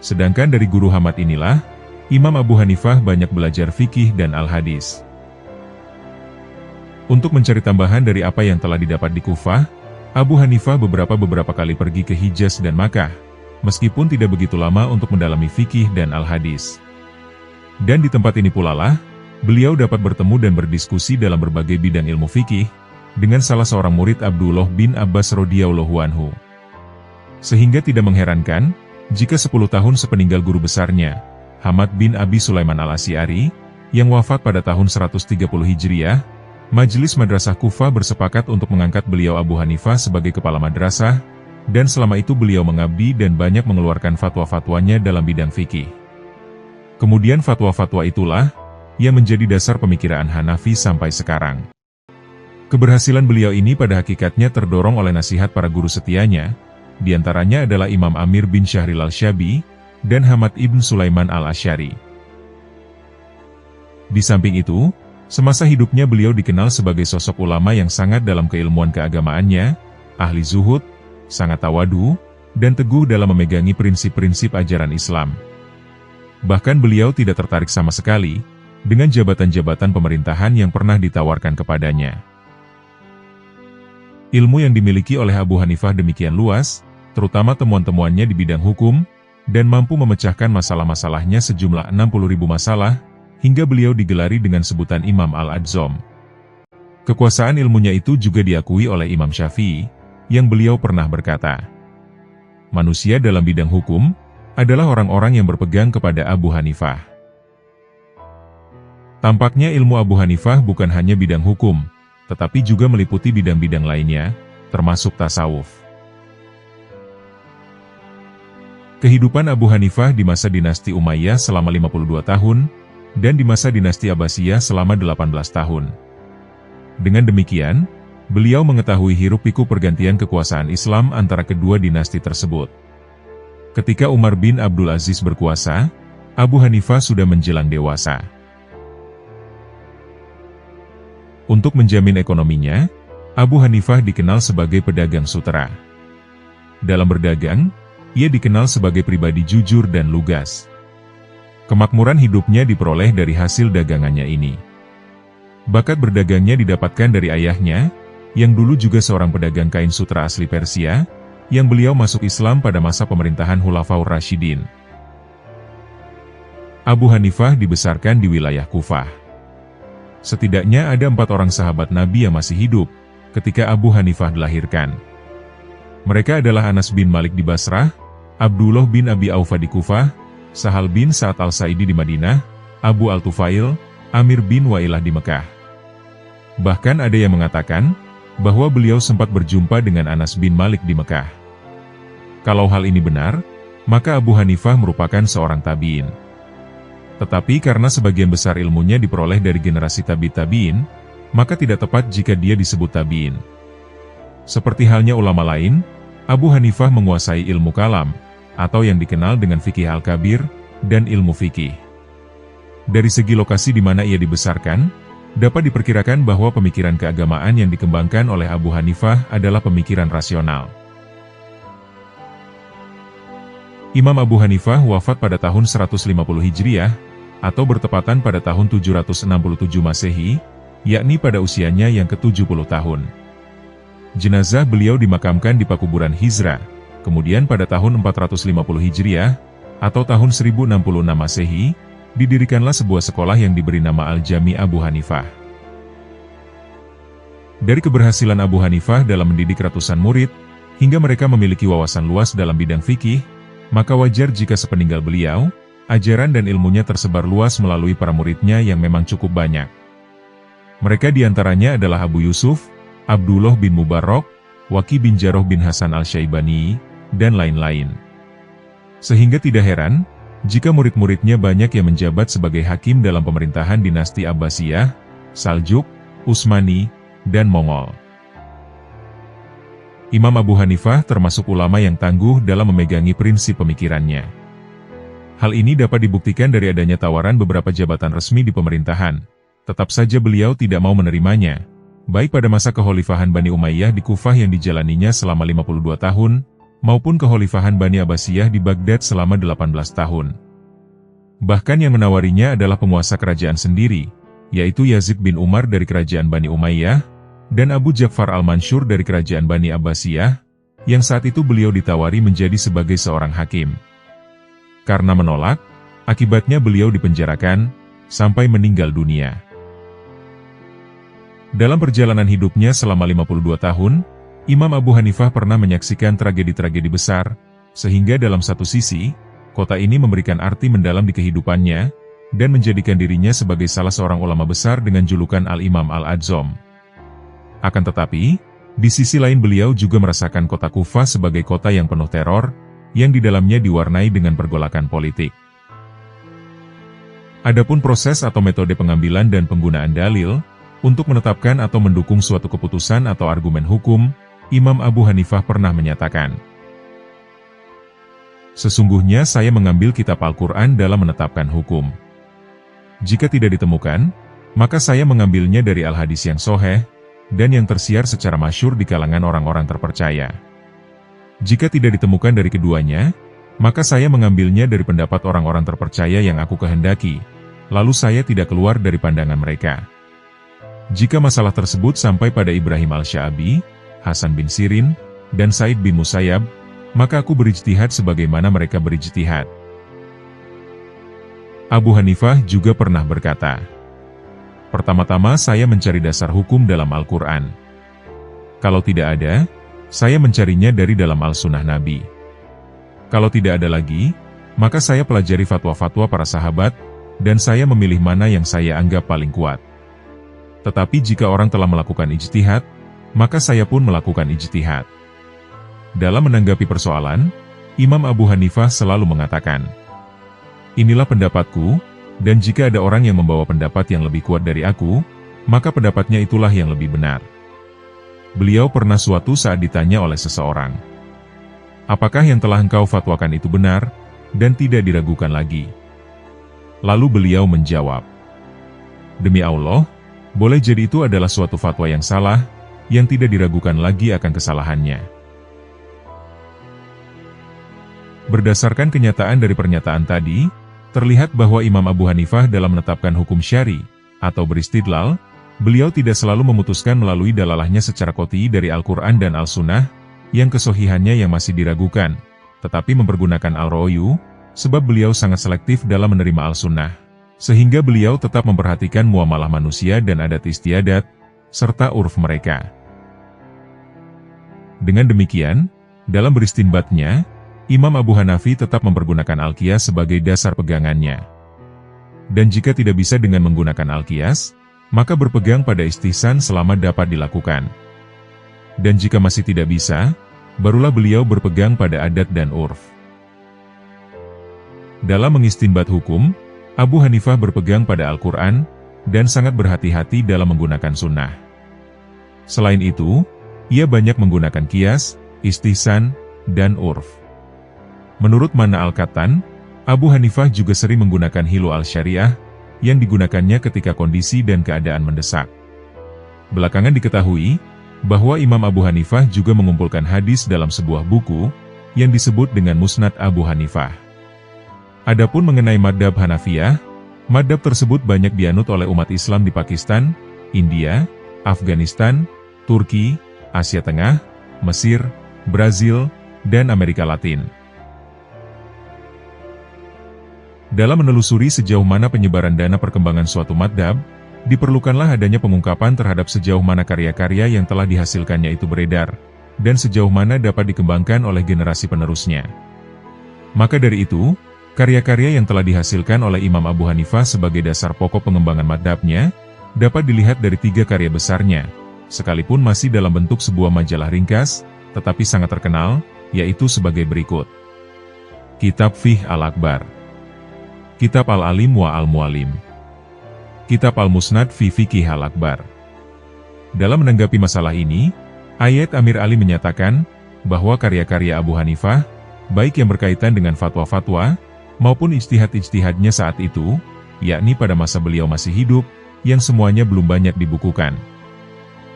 Sedangkan dari guru Hamad inilah, Imam Abu Hanifah banyak belajar fikih dan al-hadis. Untuk mencari tambahan dari apa yang telah didapat di Kufah, Abu Hanifah beberapa kali pergi ke Hijaz dan Makkah, meskipun tidak begitu lama untuk mendalami fikih dan al-hadis. Dan di tempat ini pula lah, beliau dapat bertemu dan berdiskusi dalam berbagai bidang ilmu fikih, dengan salah seorang murid Abdullah bin Abbas radhiyallahu anhu. Sehingga tidak mengherankan, jika 10 tahun sepeninggal guru besarnya, Hamad bin Abi Sulaiman al-Asy'ari, yang wafat pada tahun 130 Hijriah, Majelis Madrasah Kufah bersepakat untuk mengangkat beliau Abu Hanifah sebagai kepala madrasah, dan selama itu beliau mengabdi dan banyak mengeluarkan fatwa-fatwanya dalam bidang fikih. Kemudian fatwa-fatwa itulah yang menjadi dasar pemikiran Hanafi sampai sekarang. Keberhasilan beliau ini pada hakikatnya terdorong oleh nasihat para guru setianya, diantaranya adalah Imam Amir bin Syahril al-Syabi, dan Hamad ibn Sulaiman al-Asy'ari. Di samping itu, semasa hidupnya beliau dikenal sebagai sosok ulama yang sangat dalam keilmuan keagamaannya, ahli zuhud, sangat tawadu, dan teguh dalam memegangi prinsip-prinsip ajaran Islam. Bahkan beliau tidak tertarik sama sekali dengan jabatan-jabatan pemerintahan yang pernah ditawarkan kepadanya. Ilmu yang dimiliki oleh Abu Hanifah demikian luas, terutama temuan-temuannya di bidang hukum, dan mampu memecahkan masalah-masalahnya sejumlah 60.000 masalah, hingga beliau digelari dengan sebutan Imam Al-Adzom. Kekuasaan ilmunya itu juga diakui oleh Imam Syafi'i, yang beliau pernah berkata, manusia dalam bidang hukum, adalah orang-orang yang berpegang kepada Abu Hanifah. Tampaknya ilmu Abu Hanifah bukan hanya bidang hukum, tetapi juga meliputi bidang-bidang lainnya, termasuk tasawuf. Kehidupan Abu Hanifah di masa dinasti Umayyah selama 52 tahun, dan di masa dinasti Abbasiyah selama 18 tahun. Dengan demikian, beliau mengetahui hiruk-pikuk pergantian kekuasaan Islam antara kedua dinasti tersebut. Ketika Umar bin Abdul Aziz berkuasa, Abu Hanifah sudah menjelang dewasa. Untuk menjamin ekonominya, Abu Hanifah dikenal sebagai pedagang sutera. Dalam berdagang, ia dikenal sebagai pribadi jujur dan lugas. Kemakmuran hidupnya diperoleh dari hasil dagangannya ini. Bakat berdagangnya didapatkan dari ayahnya, yang dulu juga seorang pedagang kain sutra asli Persia, yang beliau masuk Islam pada masa pemerintahan Khulafaur Rasyidin. Abu Hanifah dibesarkan di wilayah Kufah. Setidaknya ada 4 orang sahabat Nabi yang masih hidup ketika Abu Hanifah dilahirkan. Mereka adalah Anas bin Malik di Basrah, Abdullah bin Abi Aufa di Kufah, Sahal bin Sa'ad al-Sa'idi di Madinah, Abu al-Tufail, Amir bin Wailah di Mekah. Bahkan ada yang mengatakan bahwa beliau sempat berjumpa dengan Anas bin Malik di Mekah. Kalau hal ini benar, maka Abu Hanifah merupakan seorang tabi'in. Tetapi karena sebagian besar ilmunya diperoleh dari generasi tabi'in, maka tidak tepat jika dia disebut tabi'in. Seperti halnya ulama lain, Abu Hanifah menguasai ilmu kalam, atau yang dikenal dengan fikih al-kabir, dan ilmu fikih. Dari segi lokasi di mana ia dibesarkan, dapat diperkirakan bahwa pemikiran keagamaan yang dikembangkan oleh Abu Hanifah adalah pemikiran rasional. Imam Abu Hanifah wafat pada tahun 150 Hijriah, atau bertepatan pada tahun 767 Masehi, yakni pada usianya yang ke-70 tahun. Jenazah beliau dimakamkan di Pakuburan Hizra, kemudian pada tahun 450 Hijriah, atau tahun 1066 Masehi, didirikanlah sebuah sekolah yang diberi nama Al-Jami Abu Hanifah. Dari keberhasilan Abu Hanifah dalam mendidik ratusan murid, hingga mereka memiliki wawasan luas dalam bidang fikih, maka wajar jika sepeninggal beliau, ajaran dan ilmunya tersebar luas melalui para muridnya yang memang cukup banyak. Mereka diantaranya adalah Abu Yusuf, Abdullah bin Mubarak, Waki bin Jarrah bin Hasan al-Syaibani, dan lain-lain. Sehingga tidak heran, jika murid-muridnya banyak yang menjabat sebagai hakim dalam pemerintahan dinasti Abbasiyah, Saljuk, Utsmani, dan Mongol. Imam Abu Hanifah termasuk ulama yang tangguh dalam memegangi prinsip pemikirannya. Hal ini dapat dibuktikan dari adanya tawaran beberapa jabatan resmi di pemerintahan. Tetap saja beliau tidak mau menerimanya, baik pada masa kekhalifahan Bani Umayyah di Kufah yang dijalaninya selama 52 tahun, maupun kekhalifahan Bani Abbasiyah di Baghdad selama 18 tahun. Bahkan yang menawarinya adalah penguasa kerajaan sendiri, yaitu Yazid bin Umar dari kerajaan Bani Umayyah, dan Abu Ja'far al-Mansur dari kerajaan Bani Abbasiyah, yang saat itu beliau ditawari menjadi sebagai seorang hakim. Karena menolak, akibatnya beliau dipenjarakan, sampai meninggal dunia. Dalam perjalanan hidupnya selama 52 tahun, Imam Abu Hanifah pernah menyaksikan tragedi-tragedi besar, sehingga dalam satu sisi, kota ini memberikan arti mendalam di kehidupannya, dan menjadikan dirinya sebagai salah seorang ulama besar dengan julukan Al-Imam Al-Adzam. Akan tetapi, di sisi lain beliau juga merasakan kota Kufah sebagai kota yang penuh teror, yang di dalamnya diwarnai dengan pergolakan politik. Adapun proses atau metode pengambilan dan penggunaan dalil, untuk menetapkan atau mendukung suatu keputusan atau argumen hukum, Imam Abu Hanifah pernah menyatakan, "Sesungguhnya saya mengambil kitab Al-Quran dalam menetapkan hukum. Jika tidak ditemukan, maka saya mengambilnya dari Al-Hadis yang sahih, dan yang tersiar secara masyhur di kalangan orang-orang terpercaya. Jika tidak ditemukan dari keduanya, maka saya mengambilnya dari pendapat orang-orang terpercaya yang aku kehendaki, lalu saya tidak keluar dari pandangan mereka. Jika masalah tersebut sampai pada Ibrahim al-Sya'bi, Hasan bin Sirin, dan Said bin Musayyab, maka aku berijtihad sebagaimana mereka berijtihad." Abu Hanifah juga pernah berkata, "Pertama-tama saya mencari dasar hukum dalam Al-Quran. Kalau tidak ada, saya mencarinya dari dalam Al-Sunnah Nabi. Kalau tidak ada lagi, maka saya pelajari fatwa-fatwa para sahabat, dan saya memilih mana yang saya anggap paling kuat. Tetapi jika orang telah melakukan ijtihad, maka saya pun melakukan ijtihad." Dalam menanggapi persoalan, Imam Abu Hanifah selalu mengatakan, "Inilah pendapatku, dan jika ada orang yang membawa pendapat yang lebih kuat dari aku, maka pendapatnya itulah yang lebih benar." Beliau pernah suatu saat ditanya oleh seseorang, "Apakah yang telah engkau fatwakan itu benar, dan tidak diragukan lagi?" Lalu beliau menjawab, "Demi Allah, boleh jadi itu adalah suatu fatwa yang salah, yang tidak diragukan lagi akan kesalahannya." Berdasarkan kenyataan dari pernyataan tadi, terlihat bahwa Imam Abu Hanifah dalam menetapkan hukum syari, atau beristidlal, beliau tidak selalu memutuskan melalui dalalahnya secara qot'i dari Al-Quran dan Al-Sunnah, yang kesohihannya yang masih diragukan, tetapi mempergunakan Al-Rawayu, sebab beliau sangat selektif dalam menerima Al-Sunnah, sehingga beliau tetap memperhatikan muamalah manusia dan adat istiadat, serta uruf mereka. Dengan demikian, dalam beristinbatnya, Imam Abu Hanafi tetap mempergunakan Al-Qiyas sebagai dasar pegangannya. Dan jika tidak bisa dengan menggunakan Al-Qiyas, maka berpegang pada istihsan selama dapat dilakukan. Dan jika masih tidak bisa, barulah beliau berpegang pada adat dan urf. Dalam mengistinbat hukum, Abu Hanifah berpegang pada Al-Quran, dan sangat berhati-hati dalam menggunakan sunnah. Selain itu, ia banyak menggunakan qiyas, istihsan, dan urf. Menurut Mana Al-Qattan, Abu Hanifah juga sering menggunakan hilu al-syariah, yang digunakannya ketika kondisi dan keadaan mendesak. Belakangan diketahui, bahwa Imam Abu Hanifah juga mengumpulkan hadis dalam sebuah buku, yang disebut dengan Musnad Abu Hanifah. Adapun mengenai madhab Hanafiyah, madhab tersebut banyak dianut oleh umat Islam di Pakistan, India, Afghanistan, Turki, Asia Tengah, Mesir, Brazil, dan Amerika Latin. Dalam menelusuri sejauh mana penyebaran dana perkembangan suatu madhab, diperlukanlah adanya pengungkapan terhadap sejauh mana karya-karya yang telah dihasilkannya itu beredar, dan sejauh mana dapat dikembangkan oleh generasi penerusnya. Maka dari itu, karya-karya yang telah dihasilkan oleh Imam Abu Hanifah sebagai dasar pokok pengembangan madhabnya, dapat dilihat dari 3 karya besarnya, sekalipun masih dalam bentuk sebuah majalah ringkas, tetapi sangat terkenal, yaitu sebagai berikut. Kitab Fiqh Al-Akbar, Kitab Al-Alim wa Al-Mualim, Kitab Al-Musnad fi Fiqh Al-Akbar. Dalam menanggapi masalah ini, Ayat Amir Ali menyatakan, bahwa karya-karya Abu Hanifah, baik yang berkaitan dengan fatwa-fatwa, maupun ijtihad-ijtihadnya saat itu, yakni pada masa beliau masih hidup, yang semuanya belum banyak dibukukan.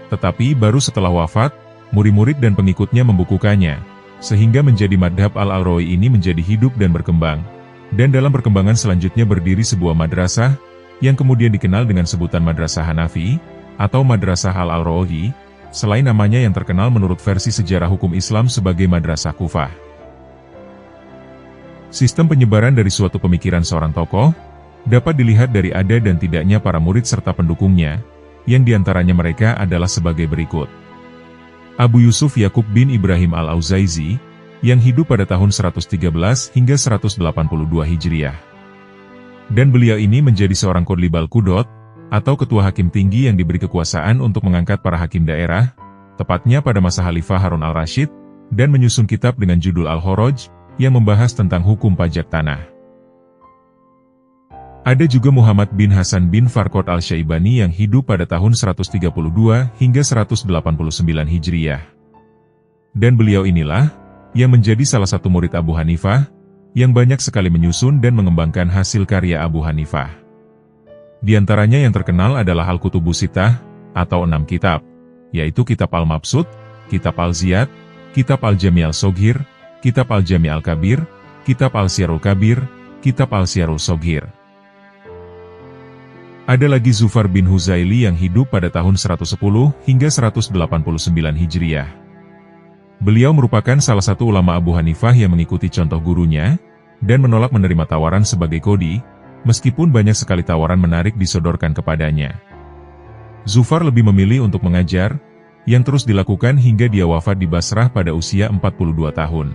Tetapi baru setelah wafat, murid-murid dan pengikutnya membukukannya, sehingga menjadi madhab Al-Rawayi ini menjadi hidup dan berkembang. Dan dalam perkembangan selanjutnya berdiri sebuah madrasah, yang kemudian dikenal dengan sebutan Madrasah Hanafi, atau Madrasah Al-Rawayi, selain namanya yang terkenal menurut versi sejarah hukum Islam sebagai Madrasah Kufah. Sistem penyebaran dari suatu pemikiran seorang tokoh, dapat dilihat dari ada dan tidaknya para murid serta pendukungnya, yang diantaranya mereka adalah sebagai berikut. Abu Yusuf Yakub bin Ibrahim Al-Auzaizi, yang hidup pada tahun 113 hingga 182 Hijriah. Dan beliau ini menjadi seorang Qodlibal Qudot, atau ketua hakim tinggi yang diberi kekuasaan untuk mengangkat para hakim daerah, tepatnya pada masa Khalifah Harun al-Rashid, dan menyusun kitab dengan judul Al-Kharaj, yang membahas tentang hukum pajak tanah. Ada juga Muhammad bin Hasan bin Farqad al-Syaibani yang hidup pada tahun 132 hingga 189 Hijriah. Dan beliau inilah, yang menjadi salah satu murid Abu Hanifah, yang banyak sekali menyusun dan mengembangkan hasil karya Abu Hanifah. Di antaranya yang terkenal adalah Al-Kutubus Sittah, atau 6 kitab, yaitu Kitab Al-Mabsut, Kitab Al-Ziyad, Kitab Al-Jami' Al-Soghir, Kitab Al-Jami' Al-Kabir, Kitab Al-Siyarul Kabir, Kitab Al-Siyarul Soghir. Ada lagi Zufar bin Huzaili yang hidup pada tahun 110 hingga 189 Hijriah. Beliau merupakan salah satu ulama Abu Hanifah yang mengikuti contoh gurunya, dan menolak menerima tawaran sebagai qodhi, meskipun banyak sekali tawaran menarik disodorkan kepadanya. Zufar lebih memilih untuk mengajar, yang terus dilakukan hingga dia wafat di Basrah pada usia 42 tahun.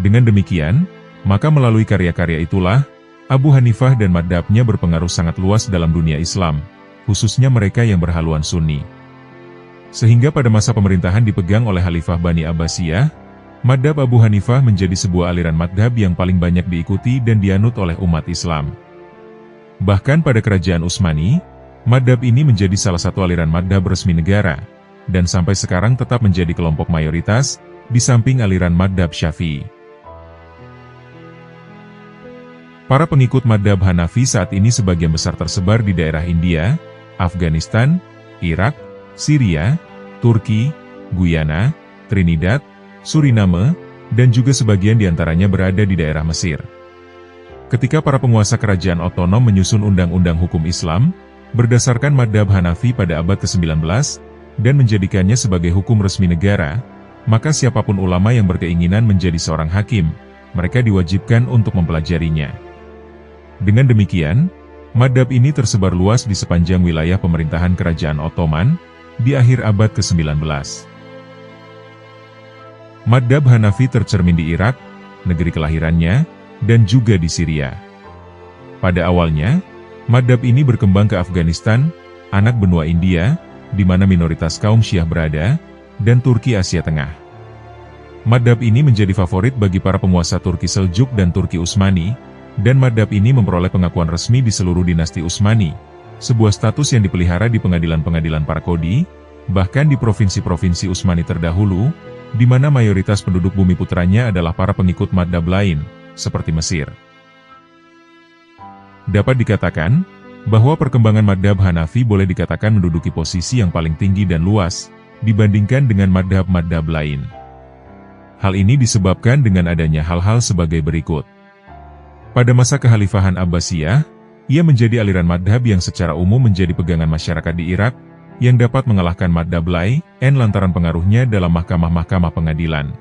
Dengan demikian, maka melalui karya-karya itulah, Abu Hanifah dan madhabnya berpengaruh sangat luas dalam dunia Islam, khususnya mereka yang berhaluan Sunni. Sehingga pada masa pemerintahan dipegang oleh Khalifah Bani Abbasiyah, madhab Abu Hanifah menjadi sebuah aliran madhab yang paling banyak diikuti dan dianut oleh umat Islam. Bahkan pada kerajaan Utsmani, madhab ini menjadi salah satu aliran madhab resmi negara, dan sampai sekarang tetap menjadi kelompok mayoritas, di samping aliran madhab Syafi'i. Para pengikut madhab Hanafi saat ini sebagian besar tersebar di daerah India, Afghanistan, Irak, Syria, Turki, Guyana, Trinidad, Suriname, dan juga sebagian diantaranya berada di daerah Mesir. Ketika para penguasa kerajaan otonom menyusun undang-undang hukum Islam, berdasarkan madhab Hanafi pada abad ke-19, dan menjadikannya sebagai hukum resmi negara, maka siapapun ulama yang berkeinginan menjadi seorang hakim, mereka diwajibkan untuk mempelajarinya. Dengan demikian, madhab ini tersebar luas di sepanjang wilayah pemerintahan Kerajaan Ottoman, di akhir abad ke-19. Madhab Hanafi tercermin di Irak, negeri kelahirannya, dan juga di Syria. Pada awalnya, madhab ini berkembang ke Afghanistan, anak benua India, di mana minoritas kaum Syiah berada, dan Turki Asia Tengah. Madhab ini menjadi favorit bagi para penguasa Turki Seljuk dan Turki Utsmani, dan madhab ini memperoleh pengakuan resmi di seluruh dinasti Utsmani, sebuah status yang dipelihara di pengadilan-pengadilan para kodi, bahkan di provinsi-provinsi Utsmani terdahulu, di mana mayoritas penduduk bumi putranya adalah para pengikut madhab lain, seperti Mesir. Dapat dikatakan, bahwa perkembangan madhab Hanafi boleh dikatakan menduduki posisi yang paling tinggi dan luas, dibandingkan dengan madhab-madhab lain. Hal ini disebabkan dengan adanya hal-hal sebagai berikut. Pada masa kekhalifahan Abbasiyah, ia menjadi aliran madhab yang secara umum menjadi pegangan masyarakat di Irak, yang dapat mengalahkan madhab lain lantaran pengaruhnya dalam mahkamah-mahkamah pengadilan.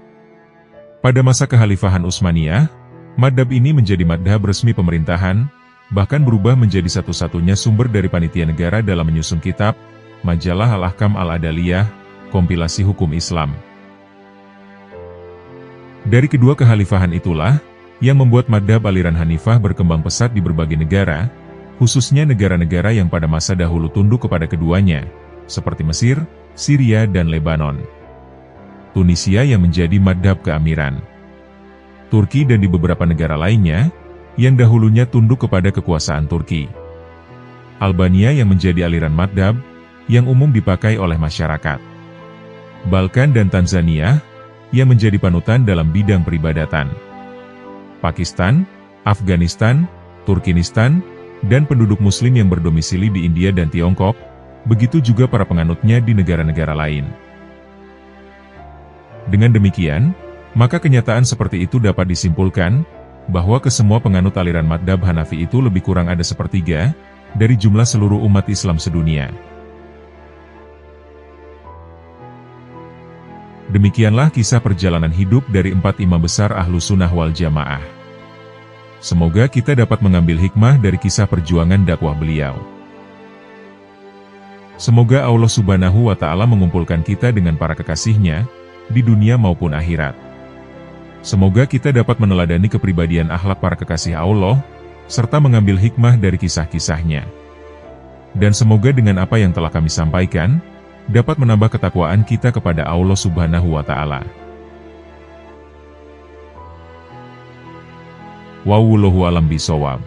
Pada masa kekhalifahan Utsmaniyah, madhab ini menjadi madhab resmi pemerintahan, bahkan berubah menjadi satu-satunya sumber dari panitia negara dalam menyusun kitab, majalah Al-Ahkam Al-Adaliyah, kompilasi hukum Islam. Dari kedua kekhalifahan itulah, yang membuat madhab aliran Hanifah berkembang pesat di berbagai negara, khususnya negara-negara yang pada masa dahulu tunduk kepada keduanya, seperti Mesir, Syria dan Lebanon. Tunisia yang menjadi madhab keamiran. Turki dan di beberapa negara lainnya, yang dahulunya tunduk kepada kekuasaan Turki. Albania yang menjadi aliran madhab, yang umum dipakai oleh masyarakat. Balkan dan Tanzania, yang menjadi panutan dalam bidang peribadatan. Pakistan, Afghanistan, Turkmenistan, dan penduduk muslim yang berdomisili di India dan Tiongkok, begitu juga para penganutnya di negara-negara lain. Dengan demikian, maka kenyataan seperti itu dapat disimpulkan, bahwa kesemua penganut aliran madhab Hanafi itu lebih kurang ada sepertiga, dari jumlah seluruh umat Islam sedunia. Demikianlah kisah perjalanan hidup dari 4 imam besar Ahlus Sunnah wal Jamaah. Semoga kita dapat mengambil hikmah dari kisah perjuangan dakwah beliau. Semoga Allah Subhanahu wa Ta'ala mengumpulkan kita dengan para kekasihnya, di dunia maupun akhirat. Semoga kita dapat meneladani kepribadian akhlak para kekasih Allah, serta mengambil hikmah dari kisah-kisahnya. Dan semoga dengan apa yang telah kami sampaikan, dapat menambah ketakwaan kita kepada Allah Subhanahu wa Ta'ala. Wallahu a'lam bishawab.